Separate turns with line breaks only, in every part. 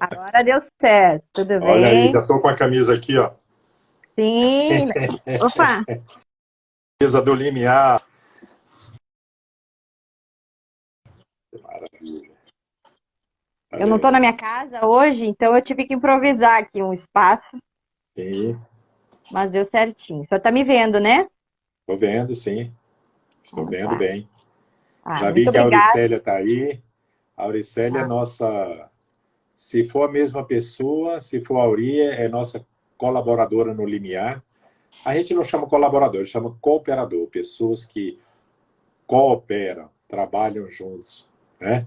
Agora deu certo, tudo
Olha aí,
bem?
já estou com a camisa aqui, ó.
Sim. Opa,
Camisa do Limiar. Maravilha.
eu
Olha
não estou na
aí.
minha casa hoje, então eu tive que improvisar aqui um espaço,
Sim,
mas deu certinho. O senhor está me vendo, né?
estou vendo, sim. Estou
Ah,
vendo
tá.
bem.
Ah,
Já vi
muito
que a
obrigada.
Auricélia está aí. A Auricélia é
Ah,
nossa. Se for a mesma pessoa, se for a Auria, é nossa colaboradora no Limiar. A gente não chama colaborador, chama cooperador. Pessoas que cooperam, trabalham juntos, né?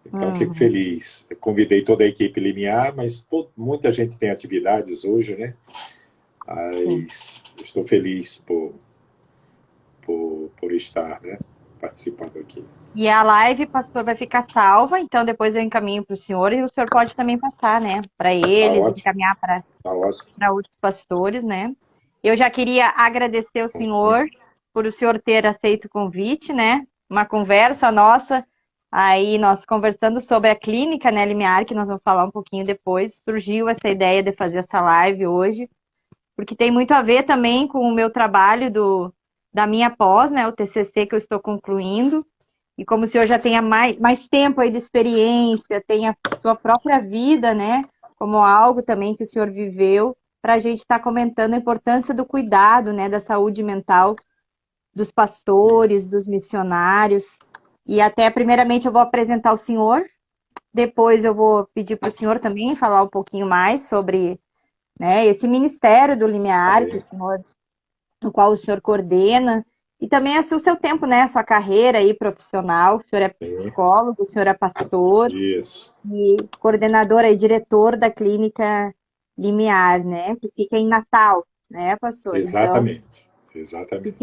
Então, fico
uhum,
feliz. Eu convidei toda a equipe limiar, mas muita gente tem atividades hoje, né?
sim.
Mas estou feliz por estar, né? Participando aqui.
E a live, pastor, vai ficar salva, então depois eu encaminho para o senhor e o senhor pode também passar, né? Para
Tá
eles,
ótimo,
encaminhar para
tá ótimo.
outros pastores, né? Eu já queria agradecer ao senhor por o senhor ter aceito o convite, né? Uma conversa nossa, aí nós conversando sobre a clínica, né, Limiar, que nós vamos falar um pouquinho depois, surgiu essa ideia de fazer essa live hoje, porque tem muito a ver também com o meu trabalho da minha pós, né, o TCC que eu estou concluindo, e como o senhor já tenha mais tempo aí de experiência, tem a sua própria vida, né? Como algo também que o senhor viveu, para a gente estar comentando a importância do cuidado, né? Da saúde mental dos pastores, dos missionários. E até, primeiramente, eu vou apresentar o senhor, depois eu vou pedir para o senhor também falar um pouquinho mais sobre, né, esse ministério do
Tá
Limiar, que o
bem.
senhor no qual o senhor coordena, e também o seu tempo, né, a sua carreira aí profissional, o senhor é
Sim,
psicólogo, o senhor é pastor
isso.
e coordenador e diretor da clínica Limiar, né, que fica em Natal, né, pastor? Então,
Exatamente. Exatamente.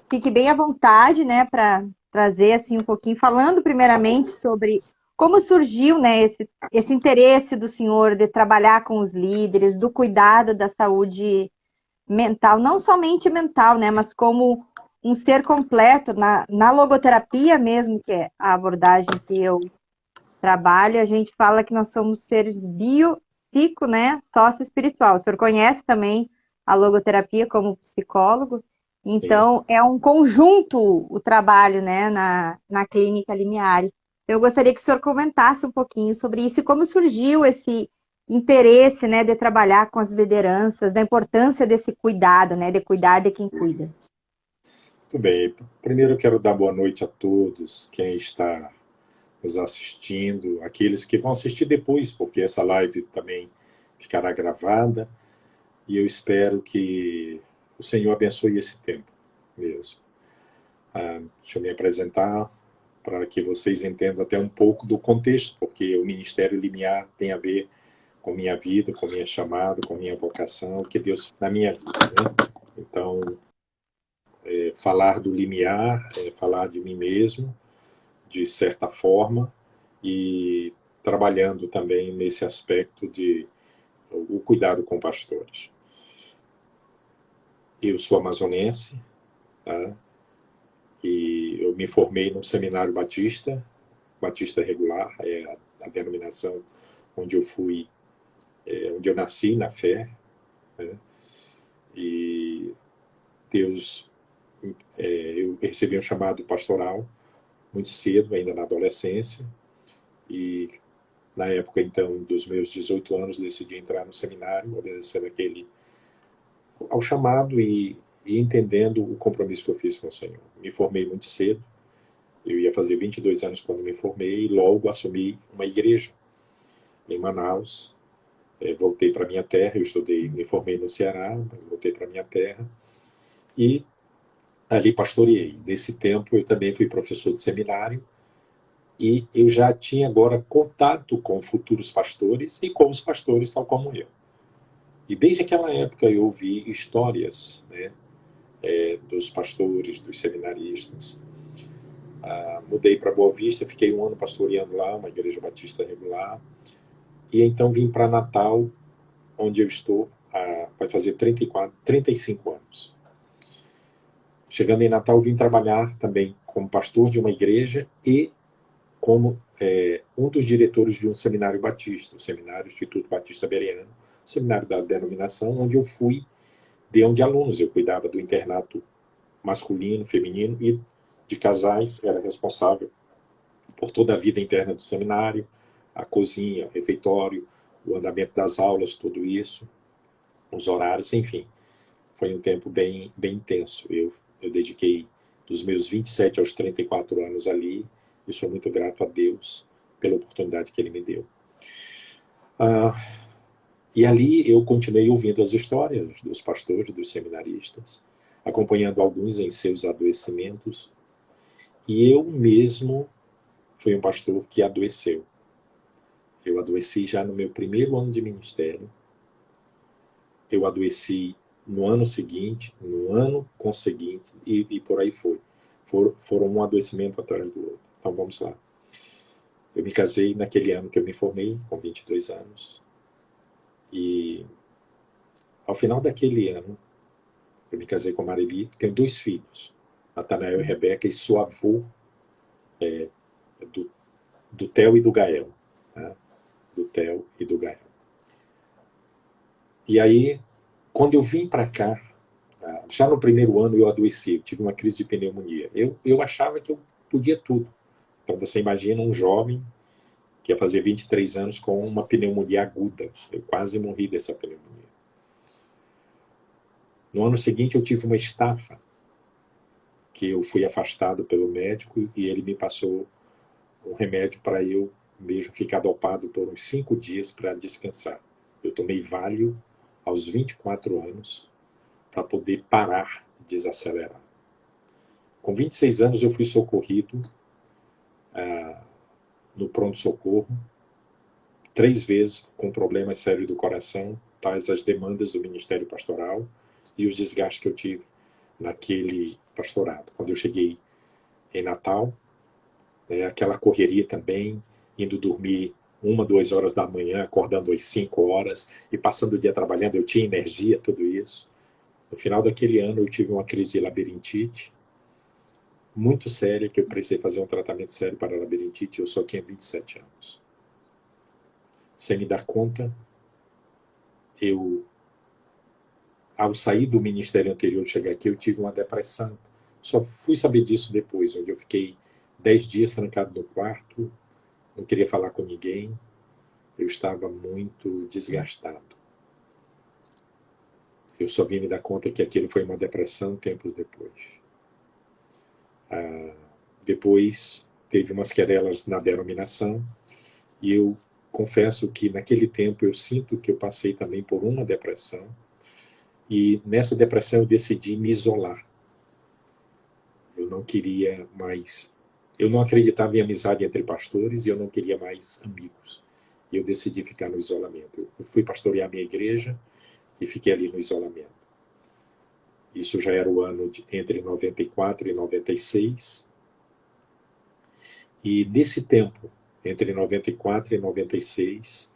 fique bem à vontade, né, para trazer assim um pouquinho, falando primeiramente sobre como surgiu, né, esse interesse do senhor de trabalhar com os líderes, do cuidado da saúde mental, não somente mental, né, mas como um ser completo na logoterapia mesmo, que é a abordagem que eu trabalho, a gente fala que nós somos seres psico, né, sócio-espiritual. O senhor conhece também a logoterapia como psicólogo,
Sim.
então é um conjunto o trabalho, né, na clínica Limiari. Eu gostaria que o senhor comentasse um pouquinho sobre isso e como surgiu esse interesse, né, de trabalhar com as lideranças, da importância desse cuidado, né, de cuidar de quem cuida.
Muito bem. Primeiro eu quero dar boa noite a todos, quem está nos assistindo, aqueles que vão assistir depois, porque essa live também ficará gravada. E eu espero que o Senhor abençoe esse tempo mesmo. Deixa eu me apresentar para que vocês entendam até um pouco do contexto, porque o Ministério Limiar tem a ver com minha vida, com minha chamada, com minha vocação, que Deus na minha vida, né? Então, falar do limiar é falar de mim mesmo, de certa forma, e trabalhando também nesse aspecto de o cuidado com pastores. Eu sou amazonense, tá? E eu me formei num seminário batista, batista regular, é a denominação onde eu fui, onde eu nasci na fé, né? E Deus, eu recebi um chamado pastoral muito cedo, ainda na adolescência, e na época então dos meus 18 anos decidi entrar no seminário, obedecendo ao chamado e entendendo o compromisso que eu fiz com o Senhor. Me formei muito cedo. Eu ia fazer 22 anos quando me formei e logo assumi uma igreja em Manaus. Voltei para minha terra, eu estudei, me formei no Ceará, voltei para minha terra e ali pastoreei. Nesse tempo eu também fui professor de seminário e eu já tinha agora contato com futuros pastores e com os pastores tal como eu. E desde aquela época eu ouvi histórias, né, dos pastores, dos seminaristas. Mudei para Boa Vista, fiquei um ano pastoreando lá, uma igreja batista regular. E então vim para Natal, onde eu estou, vai fazer 35 anos. Chegando em Natal, vim trabalhar também como pastor de uma igreja e como um dos diretores de um seminário batista, o Seminário Instituto Batista Bereano, seminário da denominação, onde eu fui de alunos. Eu cuidava do internato masculino, feminino e de casais, era responsável por toda a vida interna do seminário, a cozinha, o refeitório, o andamento das aulas, tudo isso, os horários, enfim. Foi um tempo bem intenso. Eu dediquei dos meus 27 aos 34 anos ali, e sou muito grato a Deus pela oportunidade que Ele me deu. E ali eu continuei ouvindo as histórias dos pastores, dos seminaristas, acompanhando alguns em seus adoecimentos, e eu mesmo fui um pastor que adoeceu. Eu adoeci já no meu primeiro ano de ministério, eu adoeci no ano seguinte, no ano conseguinte, e por aí foi. Foram um adoecimento atrás do outro. Então vamos lá. Eu me casei naquele ano que eu me formei, com 22 anos, e ao final daquele ano, eu me casei com a Marili, tenho 2 filhos, Natanael e Rebeca, e sou avô do Theo e do Gael. Né? Do Theo e do Gael. E aí, quando eu vim para cá, já no primeiro ano eu adoeci, eu tive uma crise de pneumonia. Eu achava que eu podia tudo. Então você imagina um jovem que ia fazer 23 anos com uma pneumonia aguda. Eu quase morri dessa pneumonia. No ano seguinte eu tive uma estafa, que eu fui afastado pelo médico e ele me passou um remédio para eu mesmo ficar dopado por uns 5 dias para descansar. Eu tomei Valium aos 24 anos para poder parar de desacelerar. Com 26 anos eu fui socorrido no pronto-socorro, 3 vezes com problemas sérios do coração, tais as demandas do Ministério Pastoral e os desgastes que eu tive naquele pastorado. Quando eu cheguei em Natal, aquela correria também, indo dormir 1, 2 horas da manhã, acordando às 5 horas e passando o dia trabalhando, eu tinha energia, tudo isso. No final daquele ano eu tive uma crise de labirintite muito séria, que eu precisei fazer um tratamento sério para a labirintite, eu só tinha 27 anos. Sem me dar conta, ao sair do ministério anterior, chegar aqui, eu tive uma depressão. Só fui saber disso depois, onde eu fiquei 10 dias trancado no quarto, não queria falar com ninguém, eu estava muito desgastado. Eu só vim me dar conta que aquilo foi uma depressão tempos depois. Depois teve umas querelas na denominação, e eu confesso que naquele tempo eu sinto que eu passei também por uma depressão, e nessa depressão eu decidi me isolar. Eu não queria mais, eu não acreditava em amizade entre pastores e eu não queria mais amigos. E eu decidi ficar no isolamento. Eu fui pastorear minha igreja e fiquei ali no isolamento. Isso já era o ano entre 94 e 96. E nesse tempo, entre 94 e 96,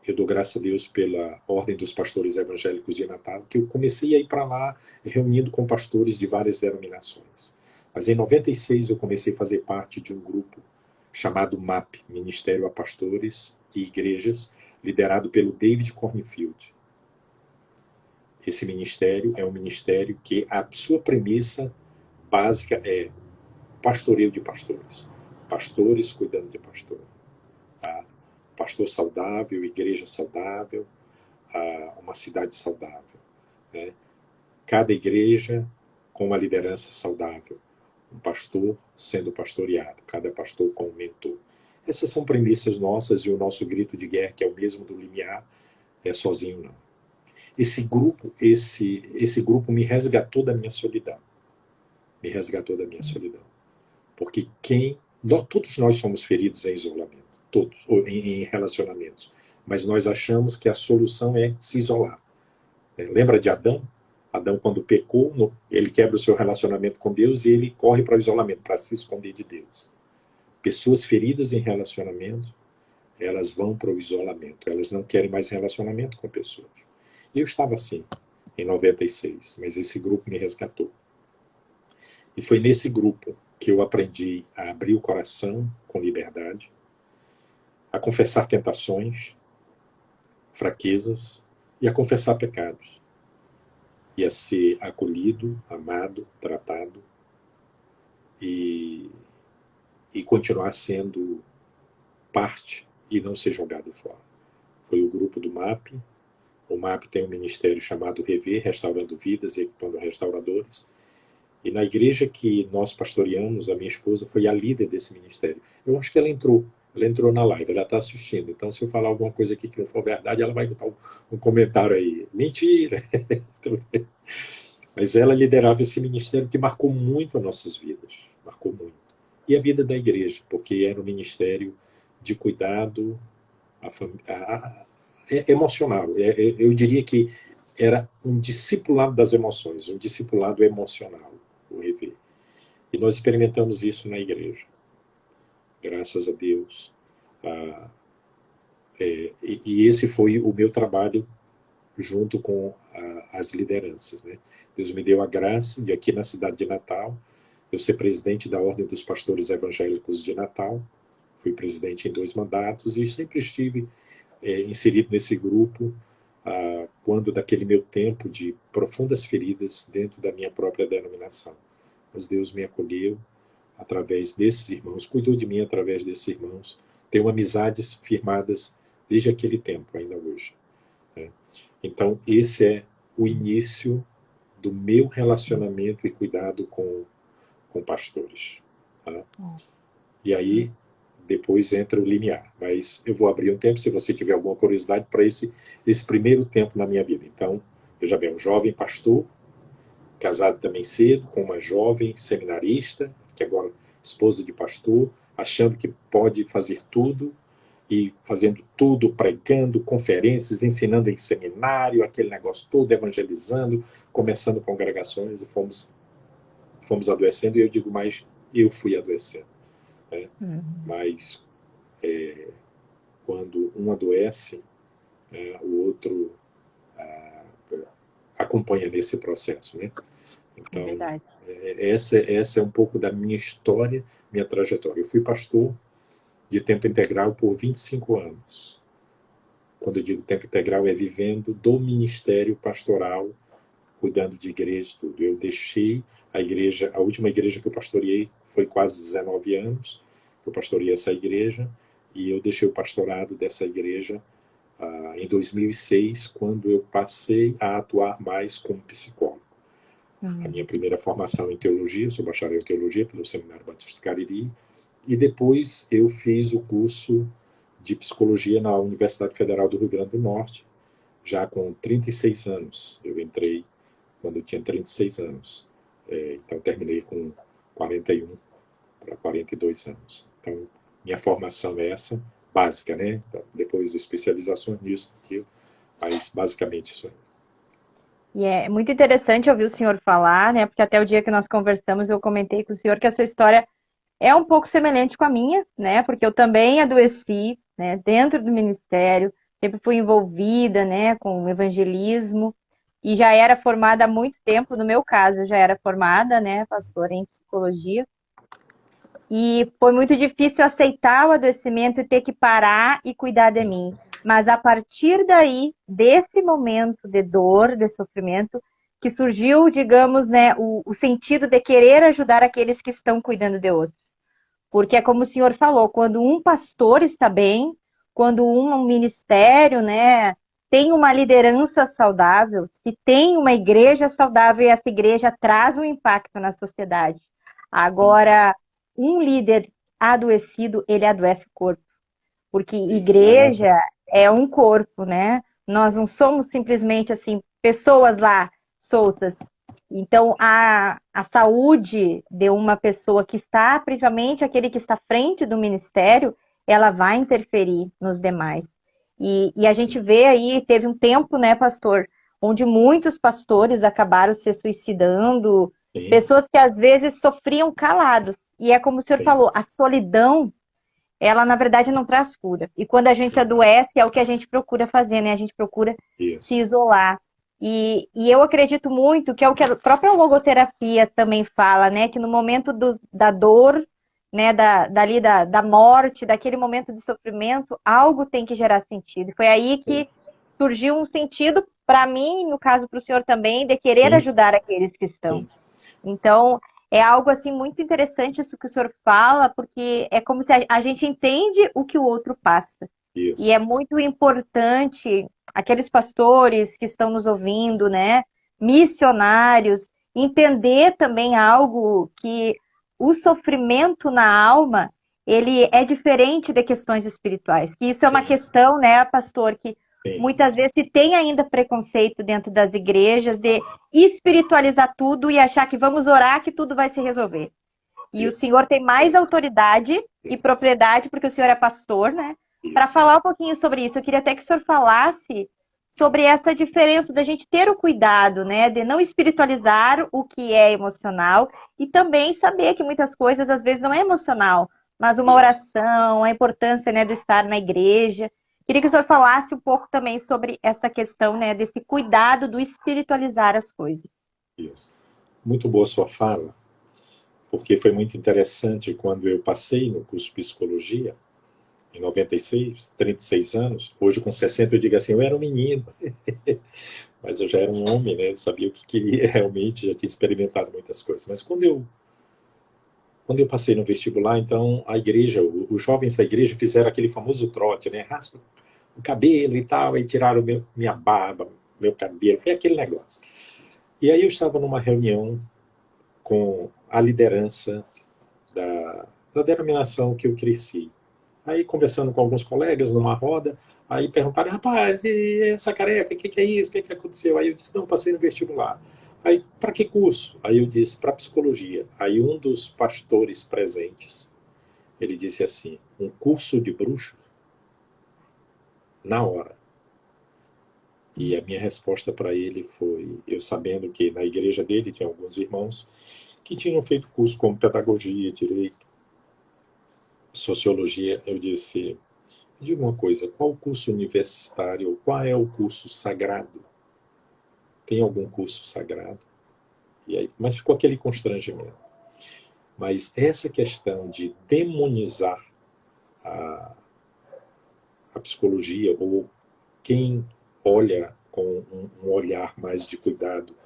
eu dou graças a Deus pela Ordem dos Pastores Evangélicos de Natal, que eu comecei a ir para lá reunindo com pastores de várias denominações. Mas em 96 eu comecei a fazer parte de um grupo chamado MAP, Ministério a Pastores e Igrejas, liderado pelo David Cornfield. Esse ministério é um ministério que a sua premissa básica é pastoreio de pastores. Pastores cuidando de pastor. Pastor saudável, igreja saudável, uma cidade saudável. Né? Cada igreja com uma liderança saudável. Um pastor sendo pastoreado, cada pastor com um mentor. Essas são premissas nossas e o nosso grito de guerra, que é o mesmo do limiar, é sozinho não. Esse grupo me resgatou da minha solidão. Me resgatou da minha solidão. Porque todos nós somos feridos em isolamento. Todos, ou em relacionamentos. Mas nós achamos que a solução é se isolar. Lembra de Adão? Adão, quando pecou, ele quebra o seu relacionamento com Deus e ele corre para o isolamento, para se esconder de Deus. Pessoas feridas em relacionamento, elas vão para o isolamento. Elas não querem mais relacionamento com pessoas. E eu estava assim, em 96, mas esse grupo me resgatou. E foi nesse grupo que eu aprendi a abrir o coração com liberdade, a confessar tentações, fraquezas e a confessar pecados. E a ser acolhido, amado, tratado e continuar sendo parte e não ser jogado fora. Foi o grupo do MAP. O MAP tem um ministério chamado Rever, Restaurando Vidas e Equipando Restauradores. E na igreja que nós pastoreamos, a minha esposa foi a líder desse ministério. Eu acho que ela entrou na live, ela está assistindo. Então, se eu falar alguma coisa aqui que não for verdade, ela vai botar um comentário aí. Mentira! Mas ela liderava esse ministério que marcou muito as nossas vidas. Marcou muito. E a vida da igreja, porque era um ministério de cuidado emocional. Eu diria que era um discipulado das emoções, um discipulado emocional, o Rever. E nós experimentamos isso na igreja. Graças a Deus. E esse foi o meu trabalho junto com as lideranças, né? Deus me deu a graça de aqui na cidade de Natal eu ser presidente da Ordem dos Pastores Evangélicos de Natal. Fui presidente em 2 mandatos e sempre estive inserido nesse grupo quando daquele meu tempo de profundas feridas dentro da minha própria denominação. Mas Deus me acolheu através desses irmãos, cuidou de mim através desses irmãos. Tenho amizades firmadas desde aquele tempo, ainda hoje. Né? Então, esse é o início do meu relacionamento e cuidado com pastores. Tá? E aí, depois entra o limiar. Mas eu vou abrir um tempo, se você tiver alguma curiosidade, para esse primeiro tempo na minha vida. Então, veja bem, um jovem pastor, casado também cedo, com uma jovem seminarista, que agora é esposa de pastor, achando que pode fazer tudo, e fazendo tudo, pregando, conferências, ensinando em seminário, aquele negócio todo, evangelizando, começando congregações, e fomos adoecendo, e eu digo mais, eu fui adoecendo. Né? Mas quando um adoece, o outro acompanha nesse processo. Né? Então, essa é um pouco da minha história, minha trajetória. Eu fui pastor de tempo integral por 25 anos. Quando eu digo tempo integral, é vivendo do ministério pastoral, cuidando de igreja e tudo. Eu deixei a igreja, a última igreja que eu pastoreei foi quase 19 anos, que eu pastoreei essa igreja, e eu deixei o pastorado dessa igreja em 2006, quando eu passei a atuar mais como psicólogo. A minha primeira formação em teologia, eu sou bacharel em teologia pelo Seminário Batista Cariri, e depois eu fiz o curso de psicologia na Universidade Federal do Rio Grande do Norte, já com 36 anos. Eu entrei quando eu tinha 36 anos. Então, terminei com 41 para 42 anos. Então, minha formação é essa, básica, né? Então, depois especializações nisso, mas basicamente isso aí.
E é muito interessante ouvir o senhor falar, né? Porque até o dia que nós conversamos, eu comentei com o senhor que a sua história é um pouco semelhante com a minha, né? Porque eu também adoeci, né? Dentro do ministério, sempre fui envolvida, né? Com o evangelismo e já era formada há muito tempo. No meu caso, eu já era formada, né? Pastora em psicologia. E foi muito difícil aceitar o adoecimento e ter que parar e cuidar de mim. Mas a partir daí, desse momento de dor, de sofrimento, que surgiu, digamos, né, o sentido de querer ajudar aqueles que estão cuidando de outros. Porque é como o senhor falou, quando um pastor está bem, quando um ministério, né, tem uma liderança saudável, se tem uma igreja saudável, essa igreja traz um impacto na sociedade. Agora, um líder adoecido, ele adoece o corpo. Porque igreja é um corpo, né? Nós não somos simplesmente, assim, pessoas lá soltas. Então, a saúde de uma pessoa que está, principalmente aquele que está à frente do ministério, ela vai interferir nos demais. E a gente vê aí, teve um tempo, né, pastor, onde muitos pastores acabaram se suicidando,
Sim.
Pessoas que às vezes sofriam calados. E é como o senhor falou, a solidão, ela na verdade não traz cura. E quando a gente adoece, é o que a gente procura fazer, né? A gente procura se isolar. E eu acredito muito que é o que a própria logoterapia também fala, né? Que no momento da dor, né, da morte, daquele momento de sofrimento, algo tem que gerar sentido. E foi aí que surgiu um sentido, para mim, no caso para o senhor também, de querer
Sim,
ajudar aqueles que estão.
sim,
Então, é algo assim muito interessante isso que o senhor fala, porque é como se a gente entende o que o outro passa. E
isso.
é muito importante aqueles pastores que estão nos ouvindo, né, missionários, entender também algo que o sofrimento na alma, ele é diferente de questões espirituais. Que isso é uma
Sim,
questão, né, pastor, que
sim,
muitas vezes se tem ainda preconceito dentro das igrejas de espiritualizar tudo e achar que vamos orar que tudo vai se resolver. E o
isso,
senhor tem mais autoridade e propriedade, porque o senhor é pastor, né? Para
isso.
falar um pouquinho sobre isso, eu queria até que o senhor falasse sobre essa diferença da gente ter o cuidado, né, de não espiritualizar o que é emocional e também saber que muitas coisas às vezes não é emocional, mas uma
Isso.
oração, a importância, né, do estar na igreja. Queria que o senhor falasse um pouco também sobre essa questão, né, desse cuidado do espiritualizar as coisas.
Isso. Muito boa sua fala, porque foi muito interessante quando eu passei no curso de psicologia, em 96, 36 anos. Hoje, com 60, eu digo assim, eu era um menino, mas eu já era um homem, né? Eu sabia o que queria realmente, já tinha experimentado muitas coisas. Mas quando eu passei no vestibular, então a igreja, os jovens da igreja fizeram aquele famoso trote, né? Raspa o cabelo e tal, aí tiraram minha barba, meu cabelo, foi aquele negócio. E aí eu estava numa reunião com a liderança da denominação que eu cresci. Aí conversando com alguns colegas numa roda, aí perguntaram, rapaz, e essa careca, o que é isso? O que aconteceu? Aí eu disse, não, passei no vestibular. Aí, para que curso? Aí eu disse, para psicologia. Aí um dos pastores presentes, ele disse assim, um curso de bruxo? Na hora. E a minha resposta para ele foi, eu sabendo que na igreja dele tinha alguns irmãos que tinham feito curso como pedagogia, direito, sociologia, eu disse, diga uma coisa, qual o curso universitário, qual é o curso sagrado? Tem algum curso sagrado? E aí, mas ficou aquele constrangimento. Mas essa questão de demonizar a, a psicologia, ou quem olha com um olhar mais de cuidado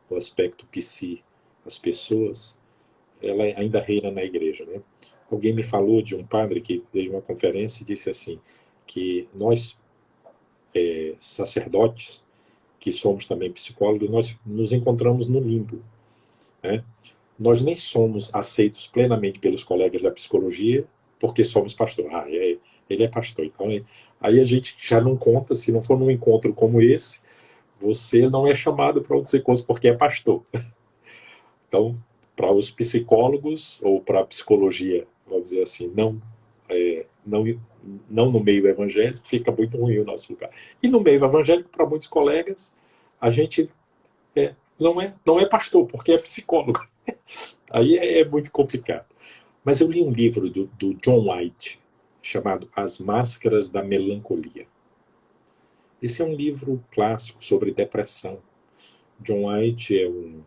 o aspecto psi, as pessoas, ela ainda reina na igreja, né? Alguém me falou de um padre que deu uma conferência e disse assim, que nós, sacerdotes, que somos também psicólogos, nós nos encontramos no limbo, né? Nós nem somos aceitos plenamente pelos colegas da psicologia, porque somos pastor. Ele é pastor, então aí a gente já não conta, se não for num encontro como esse, você não é chamado para outros encontros porque é pastor. Então, para os psicólogos ou para a psicologia, vamos dizer assim, não no meio evangélico, fica muito ruim o nosso lugar. E no meio evangélico, para muitos colegas, a gente não é pastor, porque é psicólogo. Aí é muito complicado. Mas eu li um livro do John White, chamado As Máscaras da Melancolia. Esse é um livro clássico sobre depressão. John White é um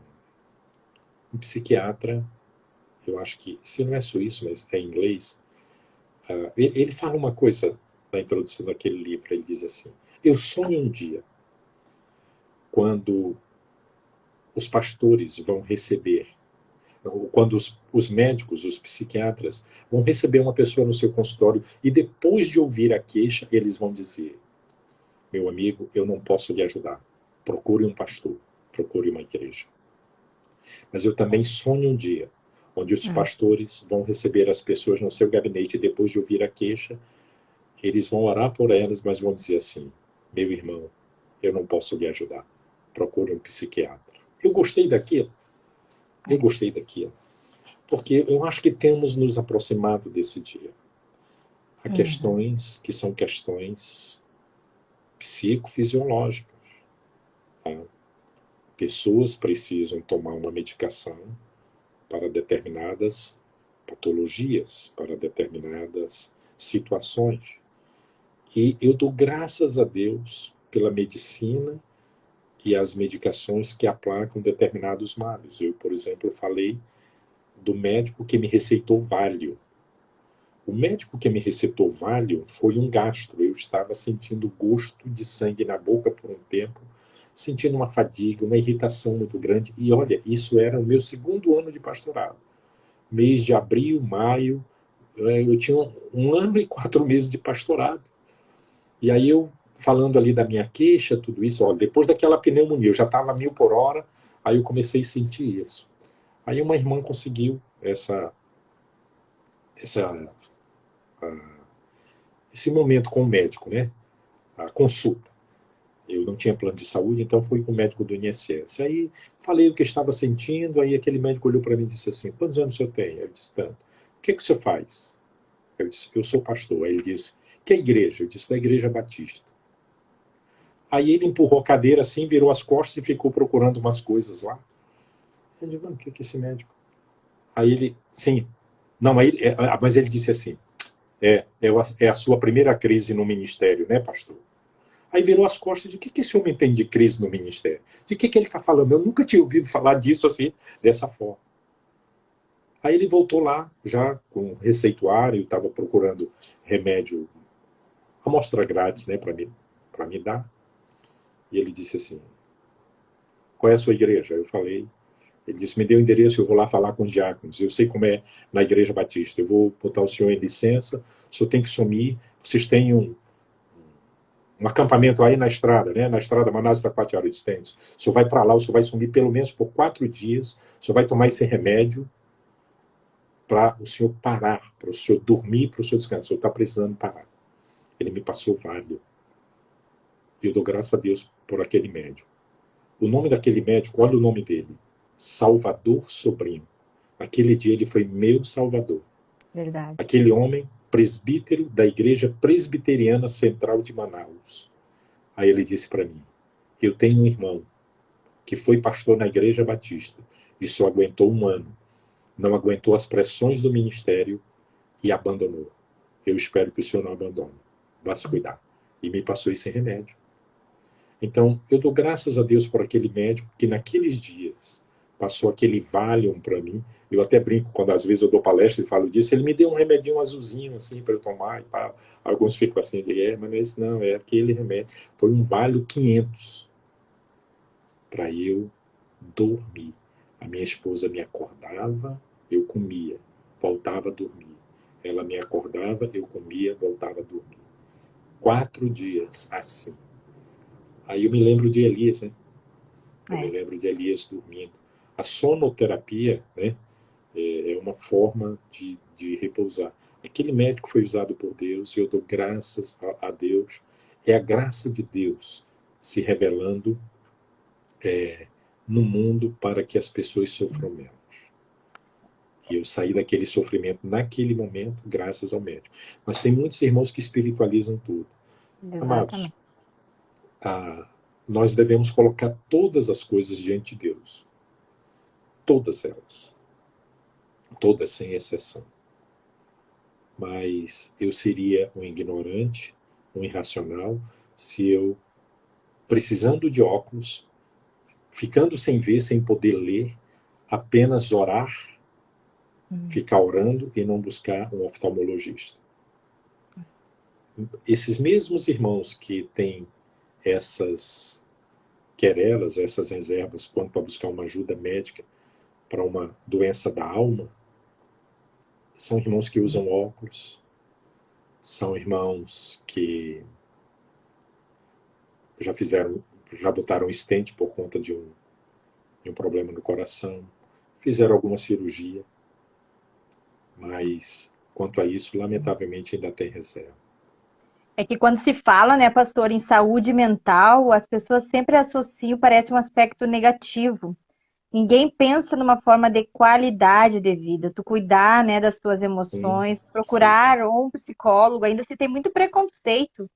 psiquiatra, eu acho que, se não é suíço, mas é inglês. Ele fala uma coisa na introdução daquele livro, ele diz assim, eu sonho um dia quando os pastores vão receber, quando os médicos, os psiquiatras, vão receber uma pessoa no seu consultório e depois de ouvir a queixa, eles vão dizer, meu amigo, eu não posso lhe ajudar. Procure um pastor, procure uma igreja. Mas eu também sonho um dia onde os pastores vão receber as pessoas no seu gabinete e depois de ouvir a queixa, eles vão orar por elas, mas vão dizer assim, meu irmão, eu não posso lhe ajudar. Procure um psiquiatra. Eu gostei daquilo. Eu gostei daquilo. Porque eu acho que temos nos aproximado desse dia. Há questões que são questões psicofisiológicas. Tá? Pessoas precisam tomar uma medicação para determinadas patologias, para determinadas situações. E eu dou graças a Deus pela medicina e as medicações que aplacam determinados males. Eu, por exemplo, falei do médico que me receitou Valium. O médico que me recetou Valium foi um gastro. Eu estava sentindo gosto de sangue na boca por um tempo, sentindo uma fadiga, uma irritação muito grande. E olha, isso era o meu segundo ano de pastorado. Mês de abril, maio, eu tinha 1 ano e 4 meses de pastorado. E aí eu, falando ali da minha queixa, tudo isso, ó, depois daquela pneumonia, eu já estava 1.000 por hora, aí eu comecei a sentir isso. Aí uma irmã conseguiu esse momento com o médico, né? A consulta. Eu não tinha plano de saúde, então fui com o médico do INSS. Aí falei o que estava sentindo, aí aquele médico olhou para mim e disse assim, quantos anos o senhor tem? Eu disse, tanto. O que o senhor faz? Eu disse, eu sou pastor. Aí ele disse, que é igreja? Eu disse, da Igreja Batista. Aí ele empurrou a cadeira assim, virou as costas e ficou procurando umas coisas lá. Eu disse, o que é esse médico? Aí ele, sim. Não, mas ele disse assim, é a sua primeira crise no ministério, né, pastor? Aí virou as costas de que esse homem tem de crise no ministério? De que ele está falando? Eu nunca tinha ouvido falar disso assim, dessa forma. Aí ele voltou lá, já com receituário, estava procurando remédio, amostra grátis, né, para me dar. E ele disse assim, qual é a sua igreja? Eu falei. Ele disse, me dê o endereço, eu vou lá falar com os diáconos. Eu sei como é na Igreja Batista. Eu vou botar o senhor em licença, o senhor tem que sumir. Vocês têm um acampamento aí na estrada, né? Na estrada Manaus-Taquatiara de Estênios. O senhor vai para lá, o senhor vai sumir pelo menos por 4 dias. O senhor vai tomar esse remédio para o senhor parar, para o senhor dormir, para o senhor descansar. O senhor está precisando parar. Ele me passou Valium. E eu dou graças a Deus por aquele médico. O nome daquele médico, olha o nome dele. Salvador Sobrinho. Aquele dia ele foi meu salvador.
Verdade.
Aquele homem, presbítero da Igreja Presbiteriana Central de Manaus. Aí ele disse para mim, eu tenho um irmão que foi pastor na Igreja Batista e só aguentou 1 ano. Não aguentou as pressões do ministério e abandonou. Eu espero que o senhor não abandone. Vá se cuidar. E me passou esse remédio. Então, eu dou graças a Deus por aquele médico que naqueles dias passou aquele Valium para mim. Eu até brinco quando às vezes eu dou palestra e falo disso. Ele me deu um remedinho azulzinho assim para eu tomar. E pá. Alguns ficam assim, mas não é esse não, é aquele remédio. Foi um Valium 500 para eu dormir. A minha esposa me acordava, eu comia, voltava a dormir. Ela me acordava, eu comia, voltava a dormir. 4 dias assim. Aí eu me lembro de Elias, né? Eu me lembro de Elias dormindo. A sonoterapia, né, é uma forma de repousar. Aquele médico foi usado por Deus e eu dou graças a Deus. É a graça de Deus se revelando no mundo para que as pessoas sofram menos. E eu saí daquele sofrimento naquele momento graças ao médico. Mas tem muitos irmãos que espiritualizam tudo. Amados,
Exatamente.
nós devemos colocar todas as coisas diante de Deus. Todas elas. Todas sem exceção. Mas eu seria um ignorante, um irracional, se eu, precisando de óculos, ficando sem ver, sem poder ler, apenas orar, ficar orando e não buscar um oftalmologista. Esses mesmos irmãos que têm essas querelas, essas reservas quanto a buscar uma ajuda médica para uma doença da alma, são irmãos que usam óculos, são irmãos que já botaram stent por conta de um problema no coração, fizeram alguma cirurgia, mas quanto a isso, lamentavelmente, ainda tem reserva.
É que quando se fala, né, pastor, em saúde mental, as pessoas sempre associam, parece um aspecto negativo. Ninguém pensa numa forma de qualidade de vida, tu cuidar, né, das tuas emoções,
Sim,
procurar um psicólogo, ainda se tem muito preconceito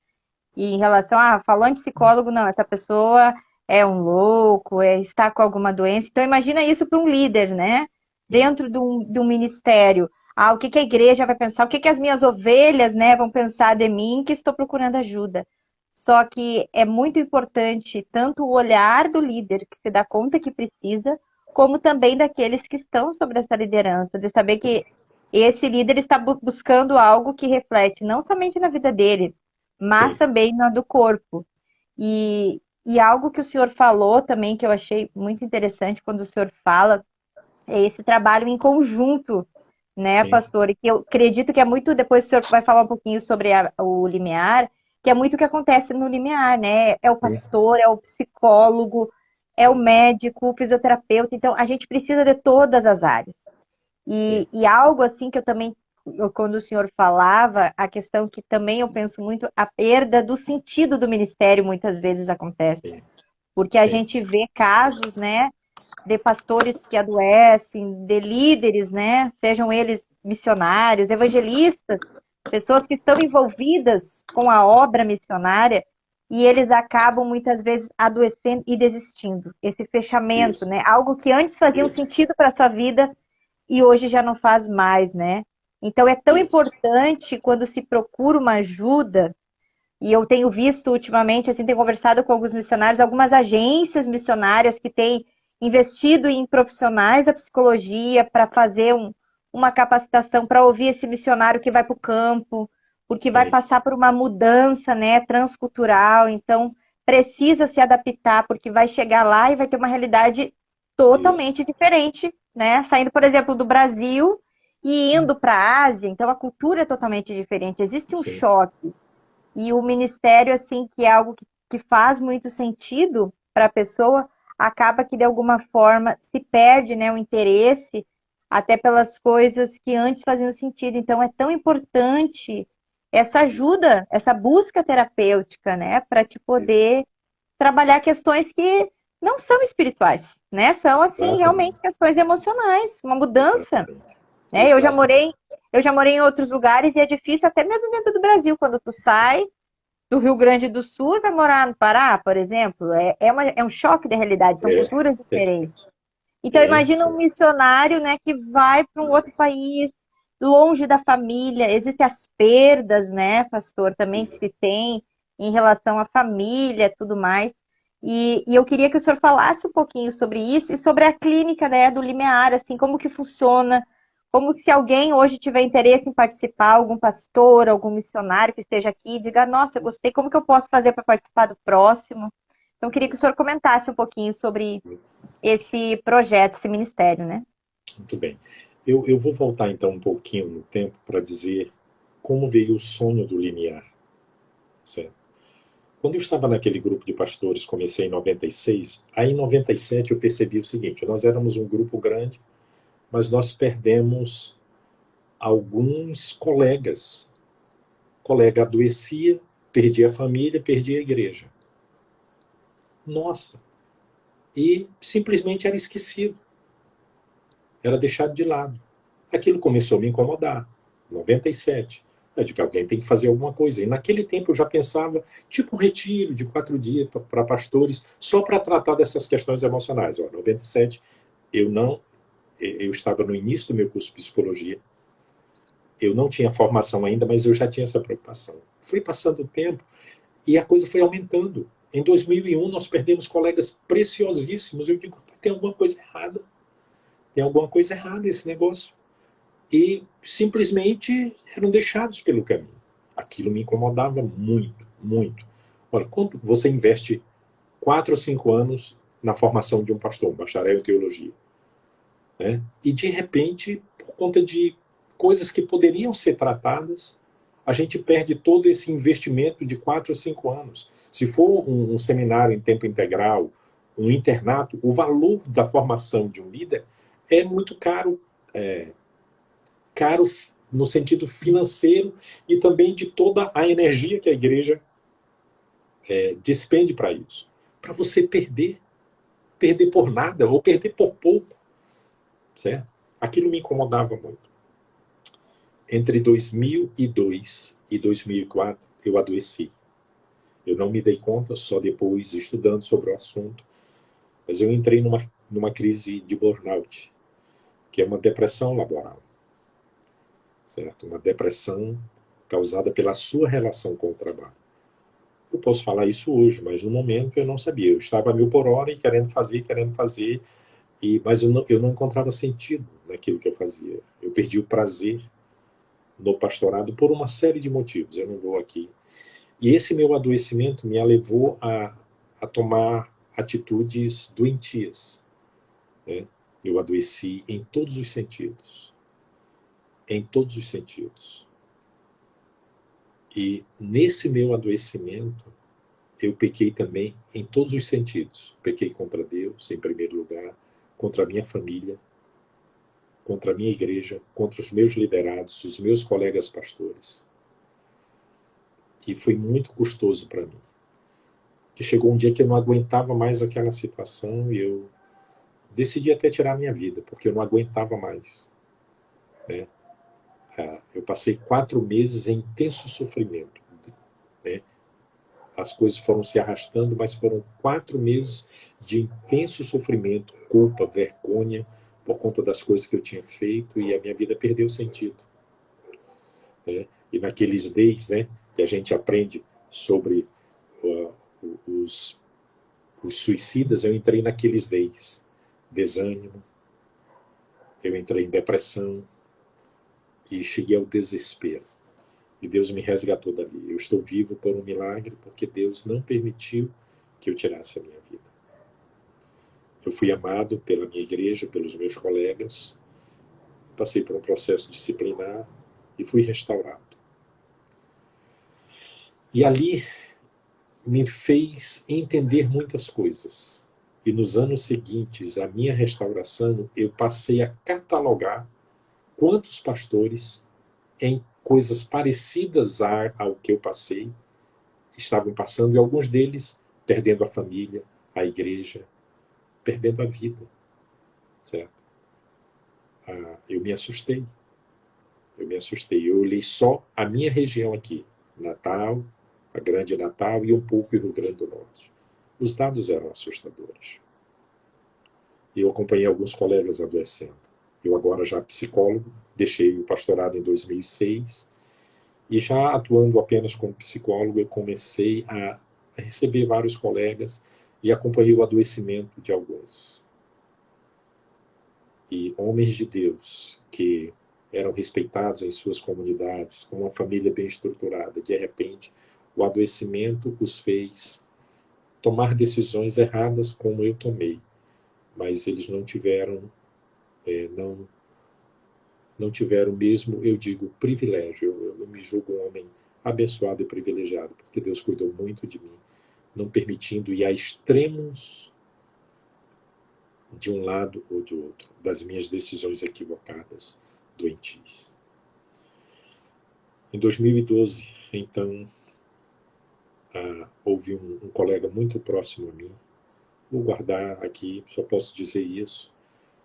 e em relação a, falou em psicólogo, não, essa pessoa é um louco, está com alguma doença. Então imagina isso para um líder, né,
sim,
dentro de um ministério. Ah, o que que a igreja vai pensar? O que que as minhas ovelhas, né, vão pensar de mim que estou procurando ajuda? Só que é muito importante tanto o olhar do líder, que se dá conta que precisa, como também daqueles que estão sobre essa liderança, de saber que esse líder está buscando algo que reflete não somente na vida dele, mas
sim,
também na do corpo. E algo que o senhor falou também, que eu achei muito interessante quando o senhor fala, é esse trabalho em conjunto, né,
sim,
pastor? E que eu acredito que é muito, depois o senhor vai falar um pouquinho sobre o limiar, que é muito o que acontece no limiar, né? É o
sim,
pastor, é o psicólogo, é o médico, o fisioterapeuta. Então, a gente precisa de todas as áreas.
sim,
E algo assim que eu também, quando o senhor falava, a questão que também eu penso muito, a perda do sentido do ministério muitas vezes acontece.
sim,
Porque a
sim,
gente vê casos, né, de pastores que adoecem, de líderes, né, sejam eles missionários, evangelistas, pessoas que estão envolvidas com a obra missionária, e eles acabam muitas vezes adoecendo e desistindo. Esse fechamento,
isso,
né, algo que antes fazia um
isso,
sentido para a sua vida e hoje já não faz mais, né? Então é tão
isso,
importante quando se procura uma ajuda, e eu tenho visto ultimamente, assim, tenho conversado com alguns missionários, algumas agências missionárias que têm investido em profissionais da psicologia para fazer uma capacitação para ouvir esse missionário que vai para o campo, porque vai
sim,
passar por uma mudança, né, transcultural, então precisa se adaptar, porque vai chegar lá e vai ter uma realidade
isso,
totalmente diferente, né? Saindo, por exemplo, do Brasil e indo para a Ásia, então a cultura é totalmente diferente. Existe um
sim,
choque. E o ministério, assim, que é algo que faz muito sentido para a pessoa, acaba que de alguma forma se perde, né, o interesse até pelas coisas que antes faziam sentido. Então é tão importante essa ajuda, essa busca terapêutica, né, para te
isso,
poder trabalhar questões que não são espirituais, né? São assim realmente
exatamente,
questões emocionais, uma mudança,
exatamente,
né?
exatamente,
Eu já morei em outros lugares e é difícil até mesmo dentro do Brasil quando tu sai do Rio Grande do Sul e vai morar no Pará, por exemplo, é um choque de realidade, são
é,
culturas
é,
diferentes. Então, imagina um
sim,
missionário, né, que vai para um outro país, longe da família, existem as perdas, né, pastor, também que se tem em relação à família, tudo mais. E eu queria que o senhor falasse um pouquinho sobre isso e sobre a clínica, né, do limiar, assim, como que funciona, como que se alguém hoje tiver interesse em participar, algum pastor, algum missionário que esteja aqui, diga, nossa, eu gostei, como que eu posso fazer para participar do próximo? Então, eu queria que o senhor comentasse um pouquinho sobre esse projeto, esse ministério, né?
muito bem. Eu vou voltar então um pouquinho no tempo para dizer como veio o sonho do limiar, certo? Quando eu estava naquele grupo de pastores, comecei em 96, aí em 97 eu percebi o seguinte: nós éramos um grupo grande, mas nós perdemos alguns colegas. O colega adoecia, perdia a família, perdia a igreja. Nossa! E simplesmente era esquecido, era deixado de lado. Aquilo começou a me incomodar. 97. Eu digo que alguém tem que fazer alguma coisa. E naquele tempo eu já pensava, tipo um retiro de 4 dias para pastores, só para tratar dessas questões emocionais. Ó, 97, eu não, eu estava no início do meu curso de psicologia, eu não tinha formação ainda, mas eu já tinha essa preocupação. Fui passando o tempo e a coisa foi aumentando. Em 2001 nós perdemos colegas preciosíssimos. Eu digo, tem alguma coisa errada. Tem alguma coisa errada nesse negócio. E simplesmente eram deixados pelo caminho. Aquilo me incomodava muito, muito. Olha, quanto você investe 4 ou 5 anos na formação de um pastor, um bacharel em teologia, né? E de repente, por conta de coisas que poderiam ser tratadas, a gente perde todo esse investimento de 4 ou 5 anos. Se for um seminário em tempo integral, um internato, o valor da formação de um líder é muito caro, caro no sentido financeiro e também de toda a energia que a igreja despende para isso. Para você perder por nada ou perder por pouco, certo? Aquilo me incomodava muito. Entre 2002 e 2004, eu adoeci. Eu não me dei conta, só depois estudando sobre o assunto, mas eu entrei numa crise de burnout, que é uma depressão laboral, certo? Uma depressão causada pela sua relação com o trabalho. Eu posso falar isso hoje, mas no momento eu não sabia. Eu estava a mil por hora e querendo fazer, Mas eu não encontrava sentido naquilo que eu fazia. Eu perdi o prazer no pastorado por uma série de motivos, eu não vou aqui. E esse meu adoecimento me levou a tomar atitudes doentias, né? Eu adoeci em todos os sentidos. Em todos os sentidos. E nesse meu adoecimento, eu pequei também em todos os sentidos. Pequei contra Deus, em primeiro lugar, contra a minha família, contra a minha igreja, contra os meus liderados, os meus colegas pastores. E foi muito custoso para mim. Que chegou um dia que eu não aguentava mais aquela situação e eu decidi até tirar a minha vida, porque eu não aguentava mais, né? Eu passei 4 meses em intenso sofrimento, né? As coisas foram se arrastando, mas foram 4 meses de intenso sofrimento, culpa, vergonha, por conta das coisas que eu tinha feito, e a minha vida perdeu sentido, né? E naqueles days, né, que a gente aprende sobre os, os suicidas, eu entrei naqueles days. Desânimo, eu entrei em depressão e cheguei ao desespero. E Deus me resgatou dali. Eu estou vivo por um milagre porque Deus não permitiu que eu tirasse a minha vida. Eu fui amado pela minha igreja, pelos meus colegas, passei por um processo disciplinar e fui restaurado. E ali me fez entender muitas coisas. E nos anos seguintes, a minha restauração, eu passei a catalogar quantos pastores em coisas parecidas ao que eu passei estavam passando, e alguns deles perdendo a família, a igreja, perdendo a vida, certo? Eu me assustei. Eu olhei só a minha região aqui, Natal, a Grande Natal e um pouco do Rio Grande do Norte. Os dados eram assustadores. E eu acompanhei alguns colegas adoecendo. Eu agora já psicólogo, deixei o pastorado em 2006 e já atuando apenas como psicólogo, eu comecei a receber vários colegas e acompanhei o adoecimento de alguns. E homens de Deus que eram respeitados em suas comunidades, com uma família bem estruturada, de repente o adoecimento os fez tomar decisões erradas como eu tomei, mas eles não tiveram não tiveram mesmo, eu digo, privilégio. Eu me julgo um homem abençoado e privilegiado, porque Deus cuidou muito de mim, não permitindo ir a extremos de um lado ou de outro, das minhas decisões equivocadas, doentias. Em 2012, então, houve um colega muito próximo a mim, vou guardar aqui, só posso dizer isso,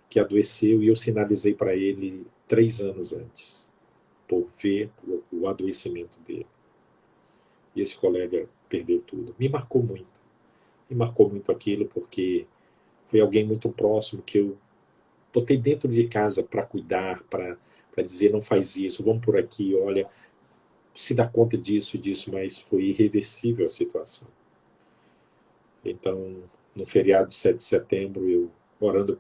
que adoeceu e eu sinalizei para ele 3 anos antes, por ver o adoecimento dele. E esse colega perdeu tudo. Me marcou muito aquilo, porque foi alguém muito próximo que eu botei dentro de casa para cuidar, para dizer, não faz isso, vamos por aqui, olha, se dá conta disso e disso, mas foi irreversível a situação. Então, no feriado de 7 de setembro, eu orando,